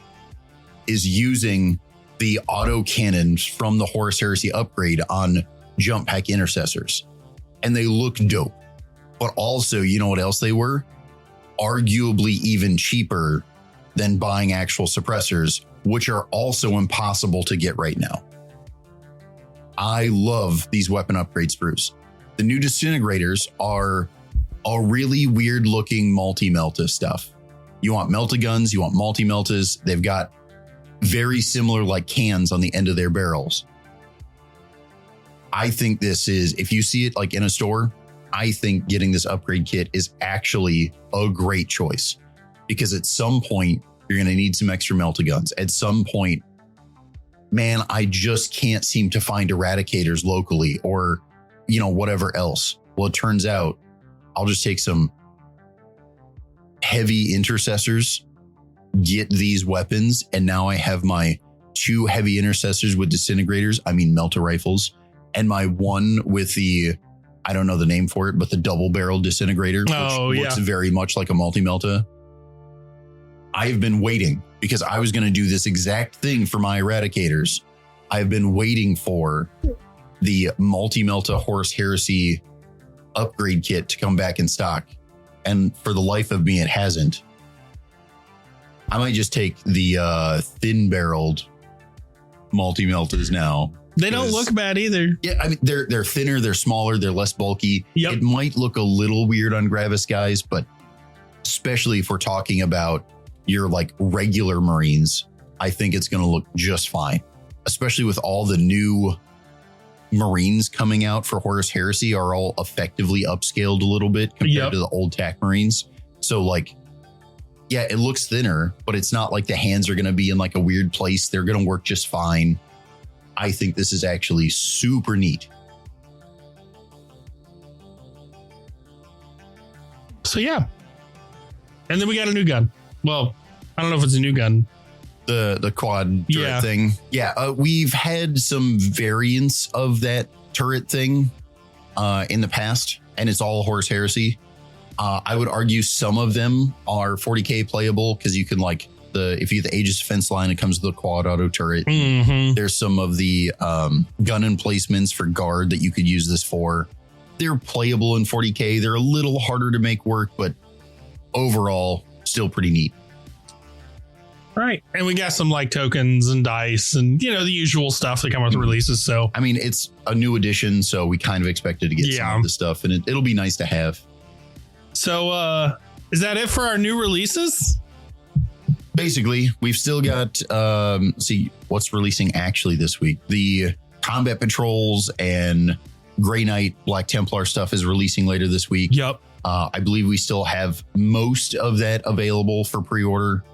is using the auto cannons from the Horus Heresy upgrade on jump pack intercessors. And they look dope. But also, you know what else they were? Arguably even cheaper than buying actual suppressors, which are also impossible to get right now. I love these weapon upgrade sprues. The new disintegrators are a really weird looking multi-melta stuff. You want melta-guns, you want multi-meltas. They've got very similar like cans on the end of their barrels. I think this is, if you see it like in a store, I think getting this upgrade kit is actually a great choice, because at some point you're going to need some extra melta-guns. At some point, man, I just can't seem to find eradicators locally or, whatever else. Well, it turns out I'll just take some heavy intercessors, get these weapons, and now I have my 2 heavy intercessors with disintegrators, melta rifles, and my one with the, I don't know the name for it, but the double barrel disintegrator, which looks very much like a multi-melta. I've been waiting because I was going to do this exact thing for my eradicators. I've been waiting for the multi-melta Horus Heresy upgrade kit to come back in stock. And for the life of me, it hasn't. I might just take the thin barreled multi-meltas now. They don't look bad either. Yeah, they're thinner, they're smaller, they're less bulky. Yep. It might look a little weird on Gravis guys, but especially if we're talking about your like regular Marines, I think it's going to look just fine, especially with all the new Marines coming out for Horus Heresy are all effectively upscaled a little bit compared to the old TAC Marines. So like, yeah, it looks thinner, but it's not like the hands are going to be in like a weird place. They're going to work just fine. I think this is actually super neat. So yeah. And then we got a new gun. Well, I don't know if it's a new gun. The quad turret thing. Yeah. We've had some variants of that turret thing in the past, and it's all Horus Heresy. I would argue some of them are 40k playable because you can like if you get the Aegis Defense line, it comes with the quad auto turret. Mm-hmm. There's some of the gun emplacements for guard that you could use this for. They're playable in 40k. They're a little harder to make work, but overall still pretty neat. Right. And we got some like tokens and dice and, the usual stuff that come with releases. So, I mean, it's a new edition, so we kind of expected to get some of the stuff, and it'll be nice to have. So, is that it for our new releases? Basically, we've still got, see what's releasing actually this week. The Combat Patrols and Grey Knight Black Templar stuff is releasing later this week. Yep. I believe we still have most of that available for pre-order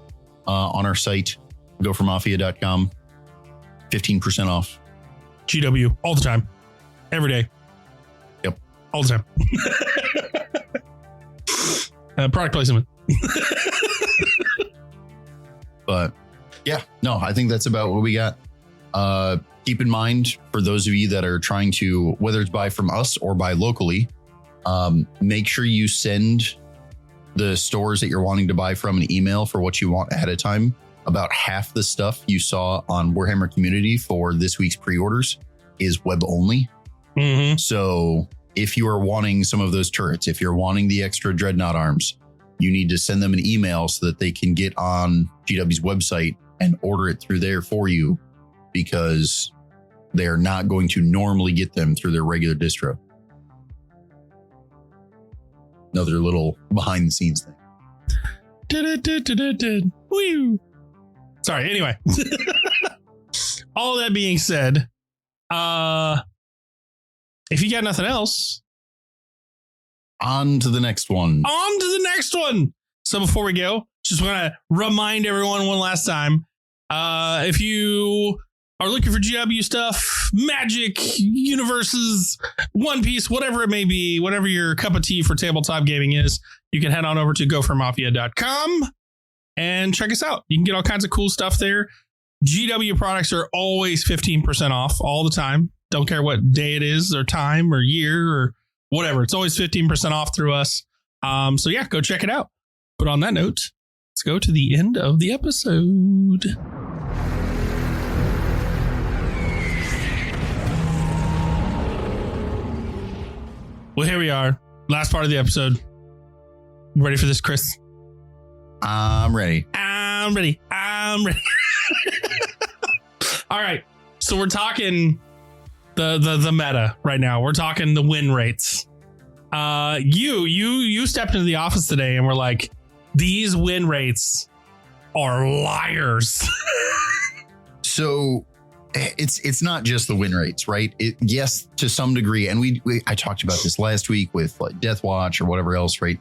on our site, gophermafia.com. 15% off. GW all the time. Every day. Yep. All the time. Product placement. But yeah, no, I think that's about what we got. Keep in mind, for those of you that are trying to, whether it's buy from us or buy locally, make sure you send the stores that you're wanting to buy from an email for what you want ahead of time. About half the stuff you saw on Warhammer Community for this week's pre-orders is web only. Mm-hmm. So if you are wanting some of those turrets, if you're wanting the extra Dreadnought arms, you need to send them an email so that they can get on GW's website and order it through there for you, because they are not going to normally get them through their regular distro. Another little behind the scenes thing. Woo. Sorry. Anyway, all that being said, if you got nothing else, on to the next one. So before we go, just want to remind everyone one last time, if you are looking for GW stuff, magic, universes, One Piece, whatever it may be, whatever your cup of tea for tabletop gaming is, you can head on over to gophermafia.com and check us out. You can get all kinds of cool stuff there. GW products are always 15% off all the time. Don't care what day it is or time or year or whatever. It's always 15% off through us. So yeah, go check it out. But on that note, let's go to the end of the episode. Well, here we are. Last part of the episode. You ready for this, Chris? I'm ready. All right. So we're talking the meta right now. We're talking the win rates. You stepped into the office today and were like, these win rates are liars. So it's not just the win rates, right? Yes, to some degree. And I talked about this last week with like Death Watch or whatever else, right?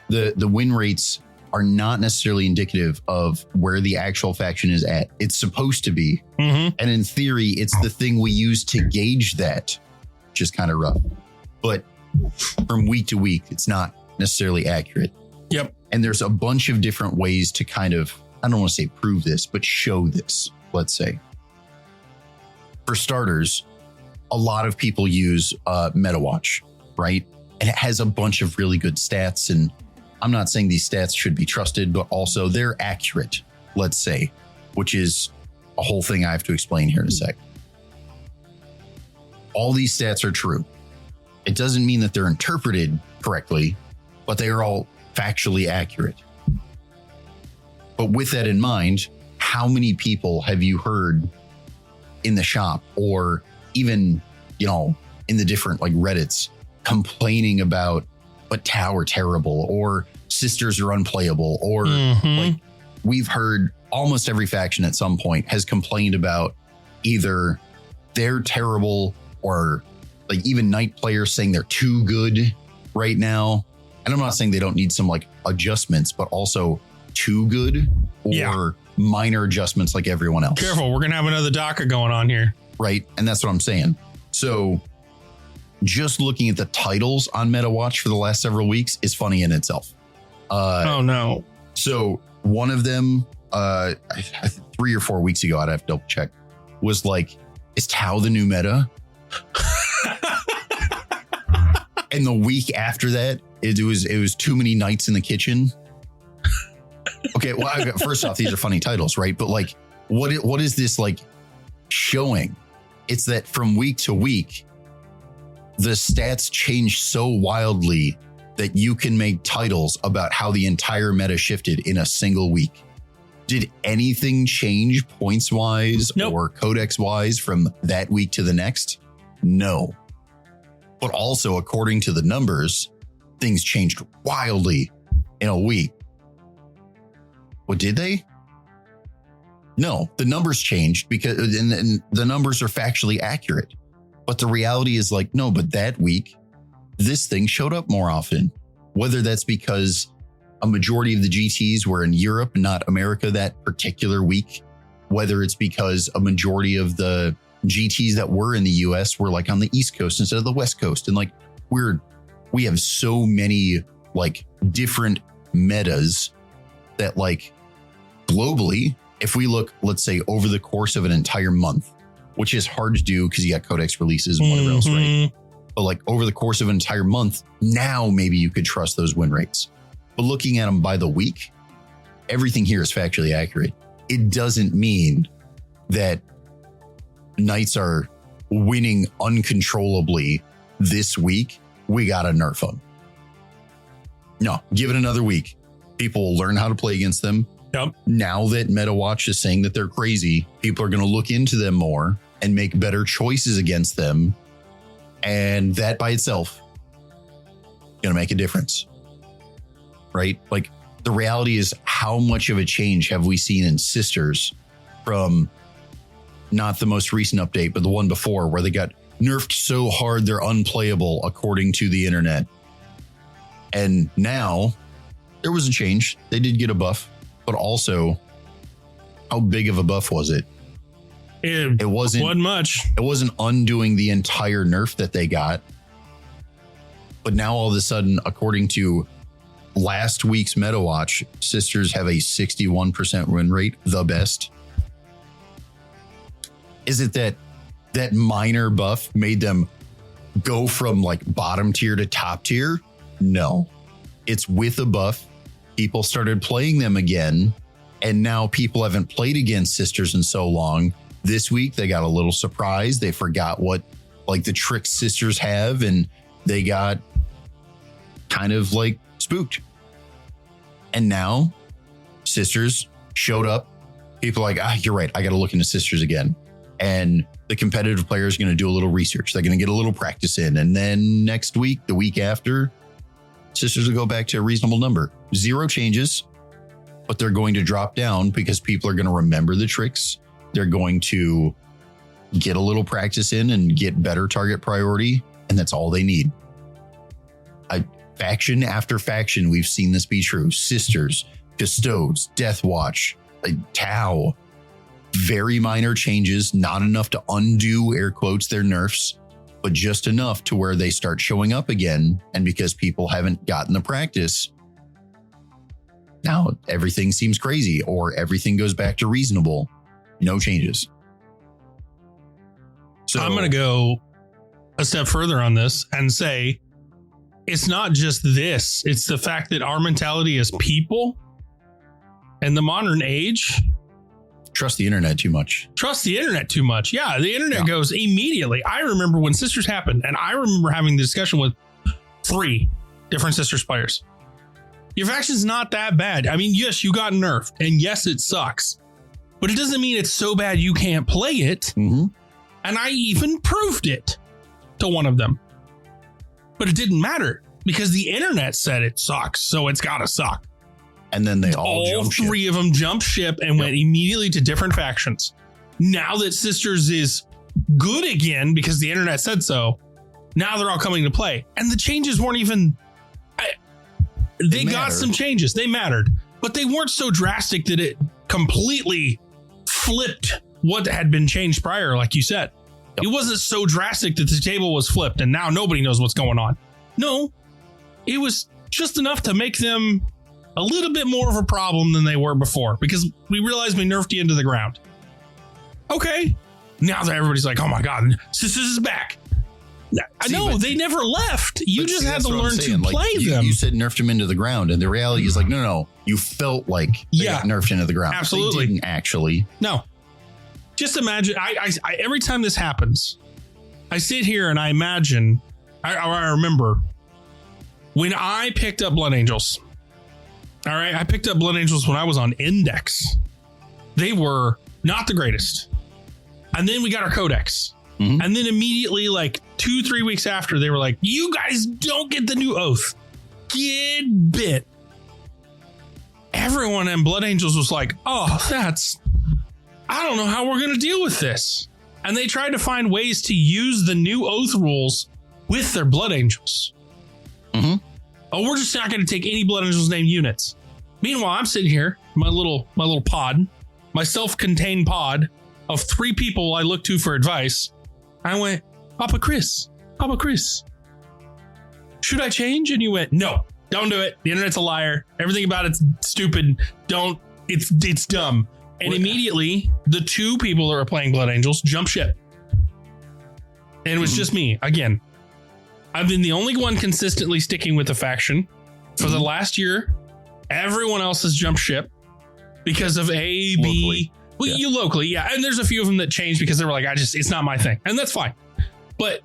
The win rates are not necessarily indicative of where the actual faction is at. It's supposed to be. Mm-hmm. And in theory, it's the thing we use to gauge that, which is kind of rough. But from week to week, it's not necessarily accurate. Yep. And there's a bunch of different ways to kind of, I don't want to say prove this, but show this, let's say. For starters, a lot of people use MetaWatch, right? And it has a bunch of really good stats. And I'm not saying these stats should be trusted, but also they're accurate, let's say, which is a whole thing I have to explain here in a sec. All these stats are true. It doesn't mean that they're interpreted correctly, but they are all factually accurate. But with that in mind, how many people have you heard in the shop or even, in the different like Reddits complaining about, but Tau are terrible or sisters are unplayable or like we've heard almost every faction at some point has complained about either they're terrible or like even Knight players saying they're too good right now. And I'm not saying they don't need some like adjustments, but also too good or minor adjustments like everyone else. Careful, we're going to have another DACA going on here. Right. And that's what I'm saying. So just looking at the titles on MetaWatch for the last several weeks is funny in itself. Oh, no. So one of them, 3 or 4 weeks ago, I'd have to double check, was like, is Tau the new meta? And the week after that, it was too many nights in the kitchen. Okay, well, first off, these are funny titles, right? But like, what is this like showing? It's that from week to week, the stats change so wildly that you can make titles about how the entire meta shifted in a single week. Did anything change points wise or codex wise from that week to the next? No. But also, according to the numbers, things changed wildly in a week. Well, did they? No, the numbers changed because and the numbers are factually accurate. But the reality is like, no, but that week, this thing showed up more often. Whether that's because a majority of the GTs were in Europe, not America that particular week. Whether it's because a majority of the GTs that were in the US were like on the East Coast instead of the West Coast. And like we have so many like different metas that like globally, if we look, let's say over the course of an entire month, which is hard to do because you got codex releases and whatever else, right? But like over the course of an entire month, now maybe you could trust those win rates. But looking at them by the week, everything here is factually accurate. It doesn't mean that Knights are winning uncontrollably this week. We got to nerf them. No, give it another week. People will learn how to play against them. Yep. Now that MetaWatch is saying that they're crazy, people are going to look into them more and make better choices against them. And that by itself going to make a difference. Right? Like the reality is, how much of a change have we seen in Sisters from not the most recent update, but the one before, where they got nerfed so hard they're unplayable according to the internet. And now there was a change. They did get a buff, but also how big of a buff was it? It wasn't much. It wasn't undoing the entire nerf that they got. But now all of a sudden, according to last week's MetaWatch, Sisters have a 61% win rate, the best. Is it that minor buff made them go from like bottom tier to top tier? No, it's with a buff. People started playing them again, and now people haven't played against Sisters in so long. This week, they got a little surprised. They forgot what like the tricks Sisters have, and they got kind of like spooked. And now Sisters showed up. People are like, you're right. I got to look into Sisters again. And the competitive player is going to do a little research. They're going to get a little practice in. And then next week, the week after, Sisters will go back to a reasonable number. 0 changes, but they're going to drop down because people are going to remember the tricks. They're going to get a little practice in and get better target priority. And that's all they need. Faction after faction, we've seen this be true. Sisters, Custodes, Deathwatch, Tau. Very minor changes, not enough to undo, air quotes, their nerfs, but just enough to where they start showing up again. And because people haven't gotten the practice, now everything seems crazy or everything goes back to reasonable. No changes. So I'm going to go a step further on this and say it's not just this. It's the fact that our mentality as people in the modern age, trust the internet too much. Yeah, the internet goes immediately. I remember when Sisters happened, and I remember having the discussion with 3 different Sisters players. Your faction's not that bad. I mean, yes, you got nerfed, and yes, it sucks, but it doesn't mean it's so bad you can't play it. Mm-hmm. And I even proved it to one of them. But it didn't matter because the internet said it sucks, so it's got to suck. And then they all 3 of them jumped ship and went immediately to different factions. Now that Sisters is good again because the internet said so. Now they're all coming to play. And the changes weren't even... They got some changes. They mattered. But they weren't so drastic that it completely flipped what had been changed prior, like you said. Yep. It wasn't so drastic that the table was flipped and now nobody knows what's going on. No, it was just enough to make them a little bit more of a problem than they were before because we realized we nerfed you into the ground. Okay. Now that everybody's like, oh my God, this is back. No, they never left. You just had to learn to play them. You said nerfed them into the ground, and the reality is like, no. You felt like they got nerfed into the ground. Absolutely. They didn't actually. No. Just imagine. I every time this happens, I sit here and I imagine. I remember when I picked up Blood Angels. All right, I picked up Blood Angels when I was on Index. They were not the greatest, and then we got our Codex. Mm-hmm. And then immediately, like 2-3 weeks after, they were like, you guys don't get the new oath. Get bit. Everyone in Blood Angels was like, oh, I don't know how we're going to deal with this. And they tried to find ways to use the new oath rules with their Blood Angels. Mm-hmm. Oh, we're just not going to take any Blood Angels named units. Meanwhile, I'm sitting here, my little pod, my self-contained pod of 3 people I look to for advice. I went, Papa Chris, should I change? And you went, no, don't do it. The internet's a liar. Everything about it's stupid. It's dumb. And immediately the 2 people that were playing Blood Angels jumped ship. And it was just me. Again, I've been the only one consistently sticking with the faction for the last year. Everyone else has jumped ship because of A, B. Well, you locally, yeah. And there's a few of them that changed because they were like, it's not my thing. And that's fine. But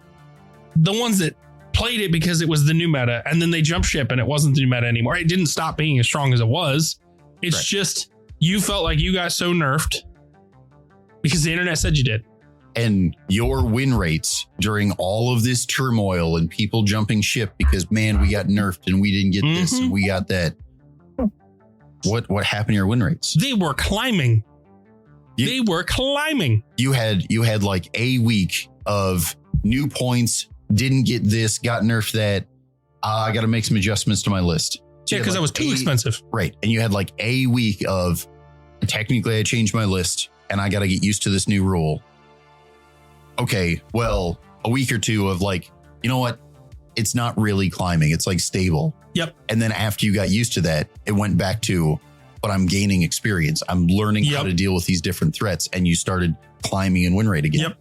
the ones that played it because it was the new meta and then they jumped ship and it wasn't the new meta anymore. It didn't stop being as strong as it was. It's just you felt like you got so nerfed because the internet said you did. And your win rates during all of this turmoil and people jumping ship because, man, we got nerfed and we didn't get this and we got that. What happened to your win rates? They were climbing. They were climbing. You had like a week of new points, didn't get this, got nerfed that. I got to make some adjustments to my list. So because that was too expensive. Right. And you had like a week of technically I changed my list and I got to get used to this new rule. Okay, well, a week or 2 of like, you know what? It's not really climbing. It's like stable. Yep. And then after you got used to that, it went back to, but I'm gaining experience. I'm learning how to deal with these different threats. And you started climbing in win rate again. Yep.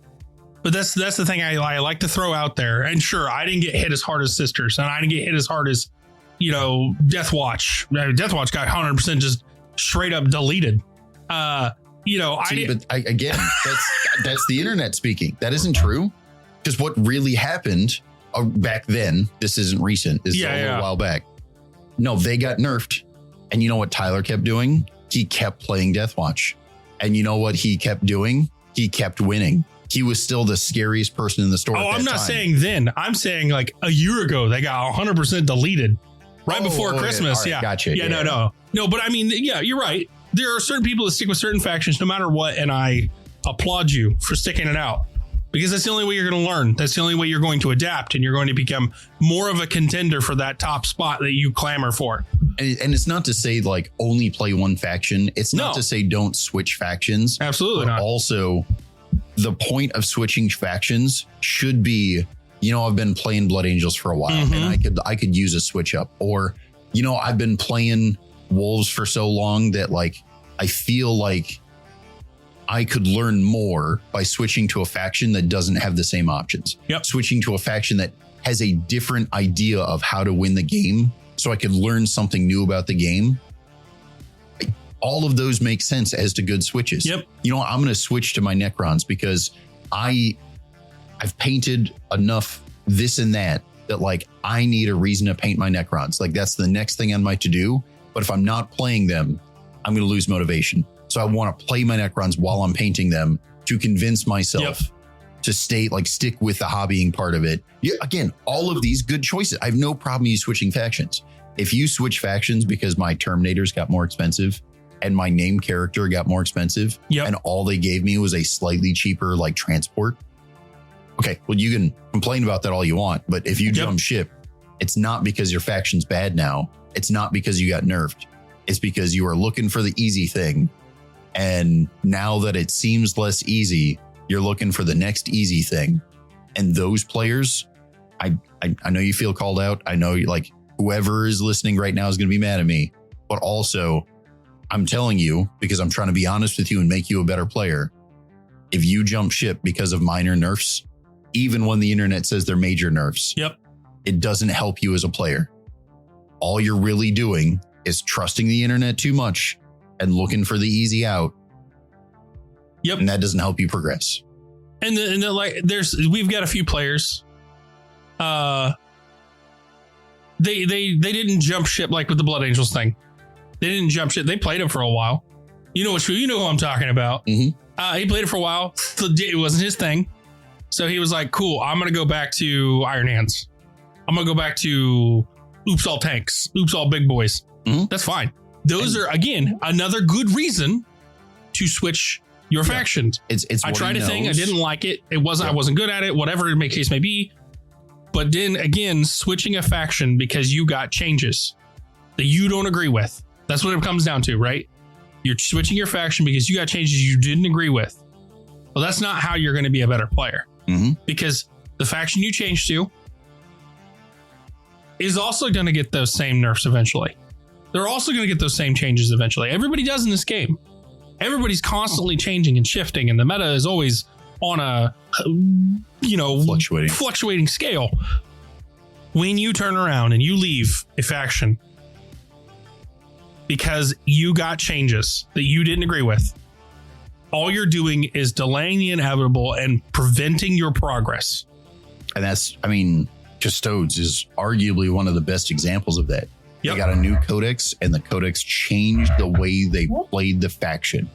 But that's the thing I like to throw out there. And sure, I didn't get hit as hard as Sisters. And I didn't get hit as hard as, Death Watch. Death Watch got 100% just straight up deleted. But again, that's the internet speaking. That isn't true. Because what really happened back then, this isn't recent. This is a little while back. No, they got nerfed. And you know what Tyler kept doing? He kept playing Death Watch. And you know what he kept doing? He kept winning. He was still the scariest person in the store. Oh, I'm not saying then. I'm saying like a year ago, they got 100% deleted right before Christmas. Yeah. Gotcha. Yeah, no. But I mean, yeah, you're right. There are certain people that stick with certain factions no matter what. And I applaud you for sticking it out. Because that's the only way you're going to learn. That's the only way you're going to adapt and you're going to become more of a contender for that top spot that you clamor for. And it's not to say like only play one faction. It's not to say don't switch factions. Absolutely not. Also, the point of switching factions should be, I've been playing Blood Angels for a while and I could use a switch up. Or, I've been playing Wolves for so long that like I feel like I could learn more by switching to a faction that doesn't have the same options. Yep. Switching to a faction that has a different idea of how to win the game so I could learn something new about the game. All of those make sense as to good switches. Yep. I'm going to switch to my Necrons because I've painted enough this and that like I need a reason to paint my Necrons. Like that's the next thing on my to-do. But if I'm not playing them, I'm going to lose motivation. So I want to play my Necrons while I'm painting them to convince myself to stick with the hobbying part of it. Yeah, again, all of these good choices. I have no problem you switching factions. If you switch factions because my Terminators got more expensive and my name character got more expensive and all they gave me was a slightly cheaper like transport, Okay, well, you can complain about that all you want, but if you jump ship, it's not because your faction's bad now. It's not because you got nerfed. It's because you are looking for the easy thing. And now that it seems less easy, you're looking for the next easy thing. And those players, I know you feel called out. I know you, like, whoever is listening right now is going to be mad at me. But also, I'm telling you, because I'm trying to be honest with you and make you a better player, if you jump ship because of minor nerfs, even when the internet says they're major nerfs, it doesn't help you as a player. All you're really doing is trusting the internet too much and looking for the easy out. And that doesn't help you progress. And like, we've got a few players. They didn't jump ship like with the Blood Angels thing. They didn't jump ship. They played it for a while. You know who I'm talking about. He played it for a while. It wasn't his thing. So he was like, cool, I'm going to go back to Iron Hands. I'm going to go back to Oops All Tanks, Oops All Big Boys. That's fine. Those are, again, another good reason to switch your factions. I tried a thing. I didn't like it. I wasn't good at it, whatever the case may be. But then again, switching a faction because you got changes that you don't agree with. That's what it comes down to, right? You're switching your faction because you got changes you didn't agree with. Well, that's not how you're going to be a better player. Because the faction you change to is also going to get those same nerfs eventually. They're also going to get those same changes eventually. Everybody does in this game. Everybody's constantly changing and shifting, and the meta is always on a, fluctuating scale. When you turn around and you leave a faction because you got changes that you didn't agree with, all you're doing is delaying the inevitable and preventing your progress. And Custodes is arguably one of the best examples of that. They got a new codex, and the codex changed the way they played the faction.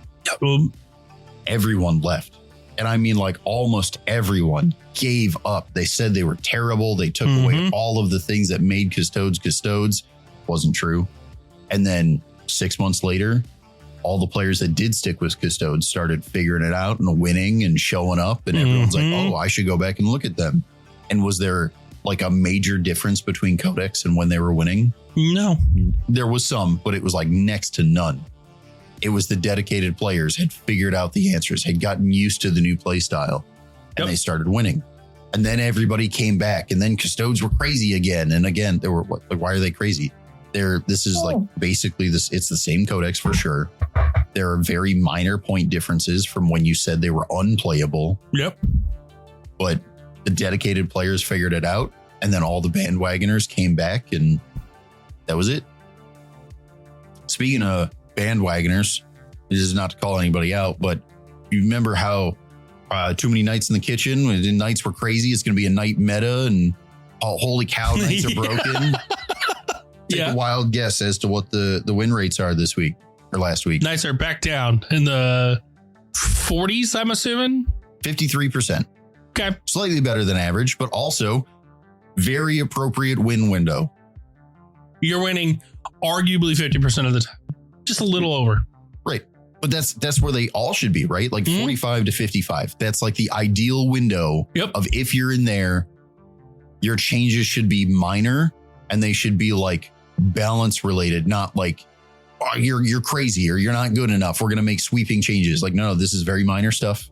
Everyone left. And I mean, like, almost everyone gave up. They said they were terrible. They took away all of the things that made Custodes. Wasn't true. And then 6 months later, all the players that did stick with Custodes started figuring it out and winning and showing up. And everyone's like, oh, I should go back and look at them. And was there like a major difference between codex and when they were winning? No. There was some, but it was like next to none. It was the dedicated players had figured out the answers, had gotten used to the new play style, and they started winning. And then everybody came back, and then Custodes were crazy again. And again, they were like, why are they crazy? This is like basically this. It's the same codex for sure. There are very minor point differences from when you said they were unplayable. But the dedicated players figured it out, and then all the bandwagoners came back, and that was it. Speaking of bandwagoners, this is not to call anybody out, but you remember how too many nights in the kitchen, when the nights were crazy, it's going to be a night meta, and holy cow, nights are broken. Take a wild guess as to what the win rates are this week or last week. Nights are back down in the 40s, I'm assuming. 53%. Okay. Slightly better than average, but also very appropriate win window. You're winning arguably 50% of the time. Just a little over. Right. But that's where they all should be, right? Like 45 to 55. That's like the ideal window of if you're in there, your changes should be minor and they should be like balance related, not like, oh, you're crazy or you're not good enough. We're going to make sweeping changes. Like, no, this is very minor stuff.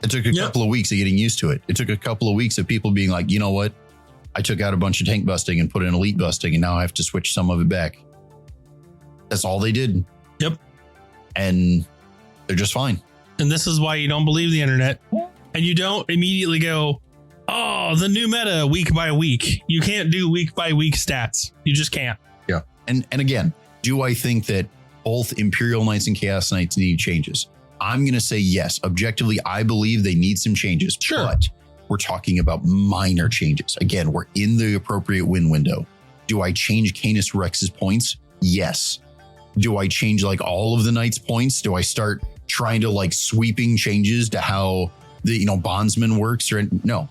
It took a couple of weeks of getting used to it. It took a couple of weeks of people being like, you know what? I took out a bunch of tank busting and put in elite busting, and now I have to switch some of it back. That's all they did. And they're just fine. And this is why you don't believe the internet. And you don't immediately go, oh, the new meta week by week. You can't do week by week stats. You just can't. Yeah. And again, do I think that both Imperial Knights and Chaos Knights need changes? I'm going to say yes. Objectively, I believe they need some changes. Sure. But we're talking about minor changes. Again, we're in the appropriate win window. Do I change Canis Rex's points? Yes. Do I change like all of the Knights' points? Do I start trying to like sweeping changes to how the bondsman works? Or no,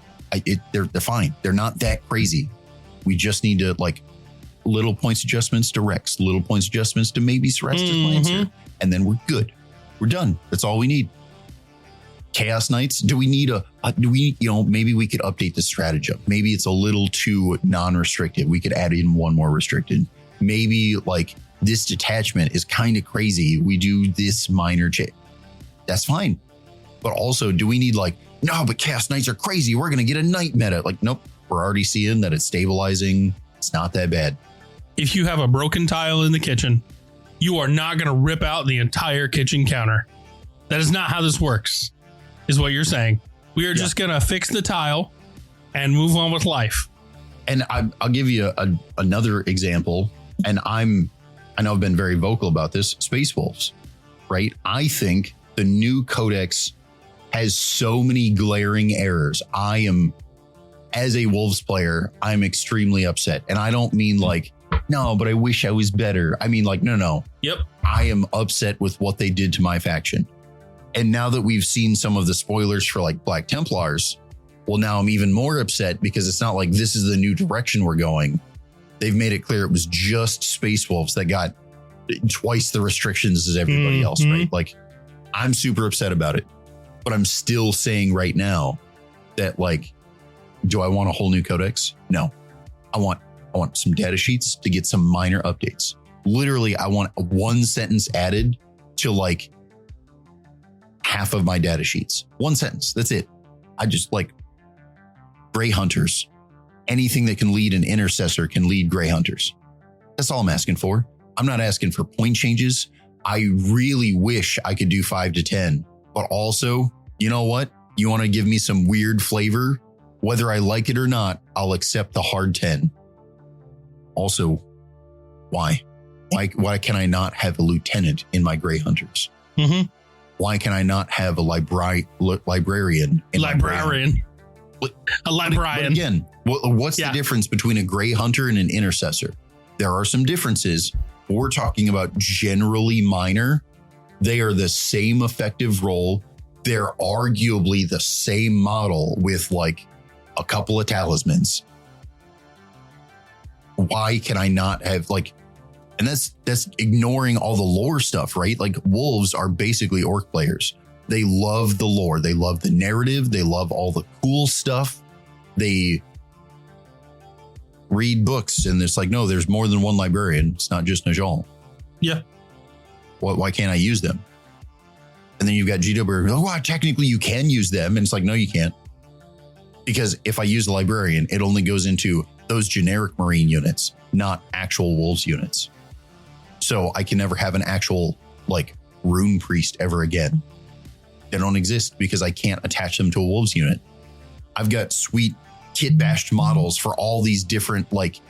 they're fine. They're not that crazy. We just need to like little points adjustments to Rex, little points adjustments to maybe Serestus Lancer, and then we're good. We're done. That's all we need. Chaos Knights, do we need maybe we could update the stratagem. Maybe it's a little too non-restricted. We could add in one more restricted. Maybe like this detachment is kind of crazy. We do this minor change. That's fine. But also, do we need like, no, but Chaos Knights are crazy. We're going to get a Knight meta. Like, nope. We're already seeing that it's stabilizing. It's not that bad. If you have a broken tile in the kitchen, you are not going to rip out the entire kitchen counter. That is not how this works, is what you're saying. We are just going to fix the tile and move on with life. And I'll give you another example. And I know I've been very vocal about this. Space Wolves, right? I think the new codex has so many glaring errors. As a Wolves player, I'm extremely upset. And I don't mean like, no, but I wish I was better. I mean like, no. Yep. I am upset with what they did to my faction. And now that we've seen some of the spoilers for like Black Templars, well, now I'm even more upset because it's not like this is the new direction we're going. They've made it clear it was just Space Wolves that got twice the restrictions as everybody else, right? Like, I'm super upset about it. But I'm still saying right now that like, do I want a whole new codex? No. I want some data sheets to get some minor updates. Literally, I want one sentence added to like half of my data sheets. One sentence. That's it. I just like Grey Hunters. Anything that can lead an intercessor can lead Grey Hunters. That's all I'm asking for. I'm not asking for point changes. I really wish I could do 5 to 10, but also, you know what? You want to give me some weird flavor? Whether I like it or not, I'll accept the hard 10. Also, why? Why can I not have a lieutenant in my Grey Hunters? Mm-hmm. Why can I not have a librarian? In librarian. A librarian. But again, what's the difference between a Grey Hunter and an intercessor? There are some differences. But we're talking about generally minor. They are the same effective role. They're arguably the same model with like a couple of talismans. Why can I not have like, and that's ignoring all the lore stuff, right? Like wolves are basically orc players. They love the lore. They love the narrative. They love all the cool stuff. They read books and it's like, no, there's more than one librarian. It's not just Najal. Yeah. Why can't I use them? And then you've got GW. Oh, well, technically you can use them. And it's like, no, you can't. Because if I use the librarian, it only goes into those generic Marine units, not actual Wolves units. So I can never have an actual like Rune Priest ever again. They don't exist because I can't attach them to a Wolves unit. I've got sweet kit bashed models for all these different like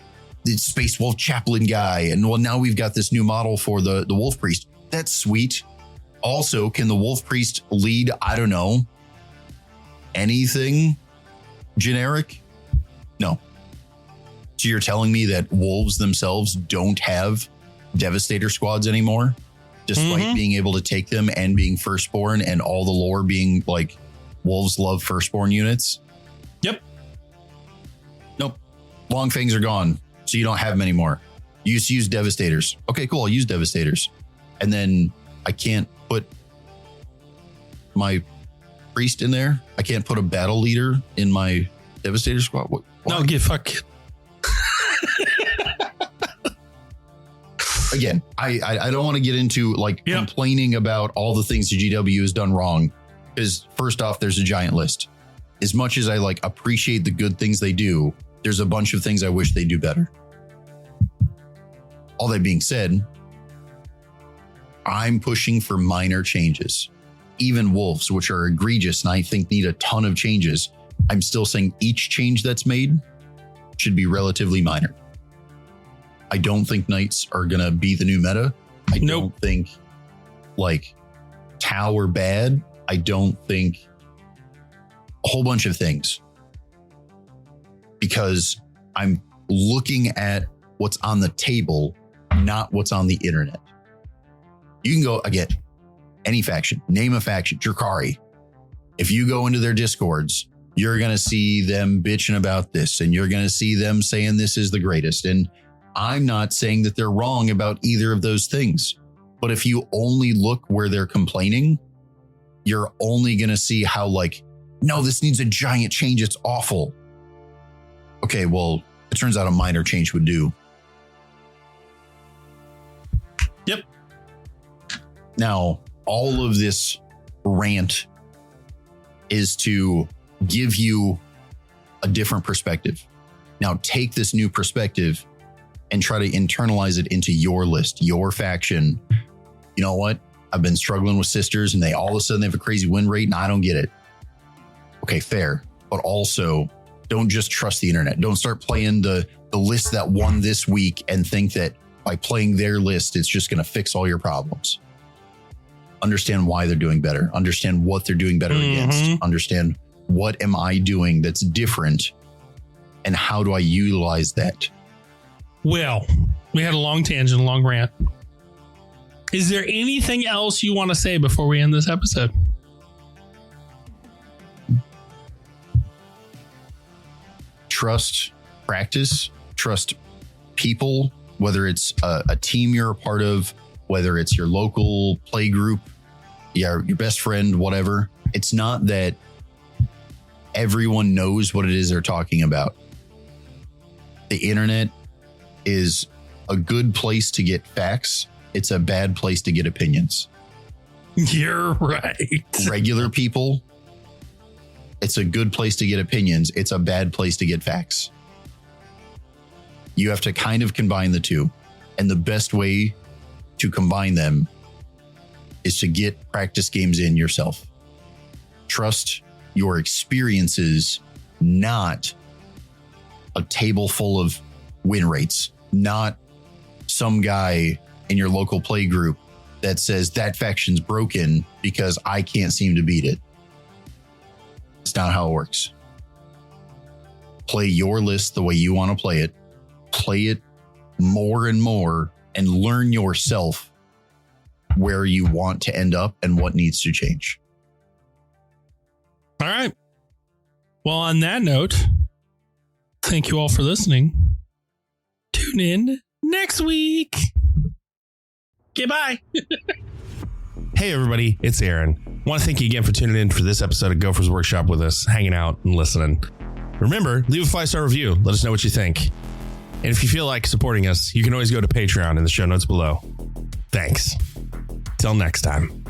the Space Wolf Chaplain guy. And well, now we've got this new model for the Wolf Priest. That's sweet. Also, can the Wolf Priest lead, I don't know, anything generic? No. So you're telling me that wolves themselves don't have Devastator squads anymore, despite being able to take them and being firstborn and all the lore being like wolves love firstborn units? Yep. Nope. Long fangs are gone, so you don't have them anymore. You just use Devastators. Okay, cool. I'll use Devastators. And then I can't put my priest in there. I can't put a battle leader in my Devastator squad. What? No, get fucked. Again, I don't want to get into like complaining about all the things the GW has done wrong. Because first off, there's a giant list. As much as I like appreciate the good things they do, there's a bunch of things I wish they do better. All that being said, I'm pushing for minor changes. Even wolves, which are egregious and I think need a ton of changes, I'm still saying each change that's made should be relatively minor. I don't think knights are going to be the new meta. I don't think like Tau are bad. I don't think a whole bunch of things, because I'm looking at what's on the table, not what's on the internet. You can go again, any faction, name a faction, Drakari. If you go into their discords, you're going to see them bitching about this and you're going to see them saying this is the greatest. And I'm not saying that they're wrong about either of those things. But if you only look where they're complaining, you're only going to see how like, no, this needs a giant change. It's awful. Okay, well, it turns out a minor change would do. Yep. Now, all of this rant is to give you a different perspective. Now, take this new perspective and try to internalize it into your list, your faction. You know what? I've been struggling with sisters and they all of a sudden they have a crazy win rate and I don't get it. Okay, fair. But also, don't just trust the internet. Don't start playing the list that won this week and think that by playing their list, it's just going to fix all your problems. Understand why they're doing better. Understand what they're doing better against. Understand what am I doing that's different and how do I utilize that? Well, we had a long tangent, a long rant. Is there anything else you want to say before we end this episode? Trust practice, trust people, whether it's a team you're a part of, whether it's your local play group, your best friend, whatever. It's not that everyone knows what it is they're talking about. The internet is a good place to get facts. It's a bad place to get opinions. You're right. Regular people, it's a good place to get opinions. It's a bad place to get facts. You have to kind of combine the two. And the best way to combine them is to get practice games in yourself. Trust your experiences, not a table full of win rates, not some guy in your local play group that says that faction's broken because I can't seem to beat it. It's not how it works. Play your list the way you want to play it. Play it more and more and learn yourself where you want to end up and what needs to change. All right. Well, on that note, thank you all for listening. Tune in next week. Goodbye. Hey, everybody. It's Aaron. I want to thank you again for tuning in for this episode of Gopher's Workshop with us, hanging out and listening. Remember, leave a 5-star review. Let us know what you think. And if you feel like supporting us, you can always go to Patreon in the show notes below. Thanks. Till next time.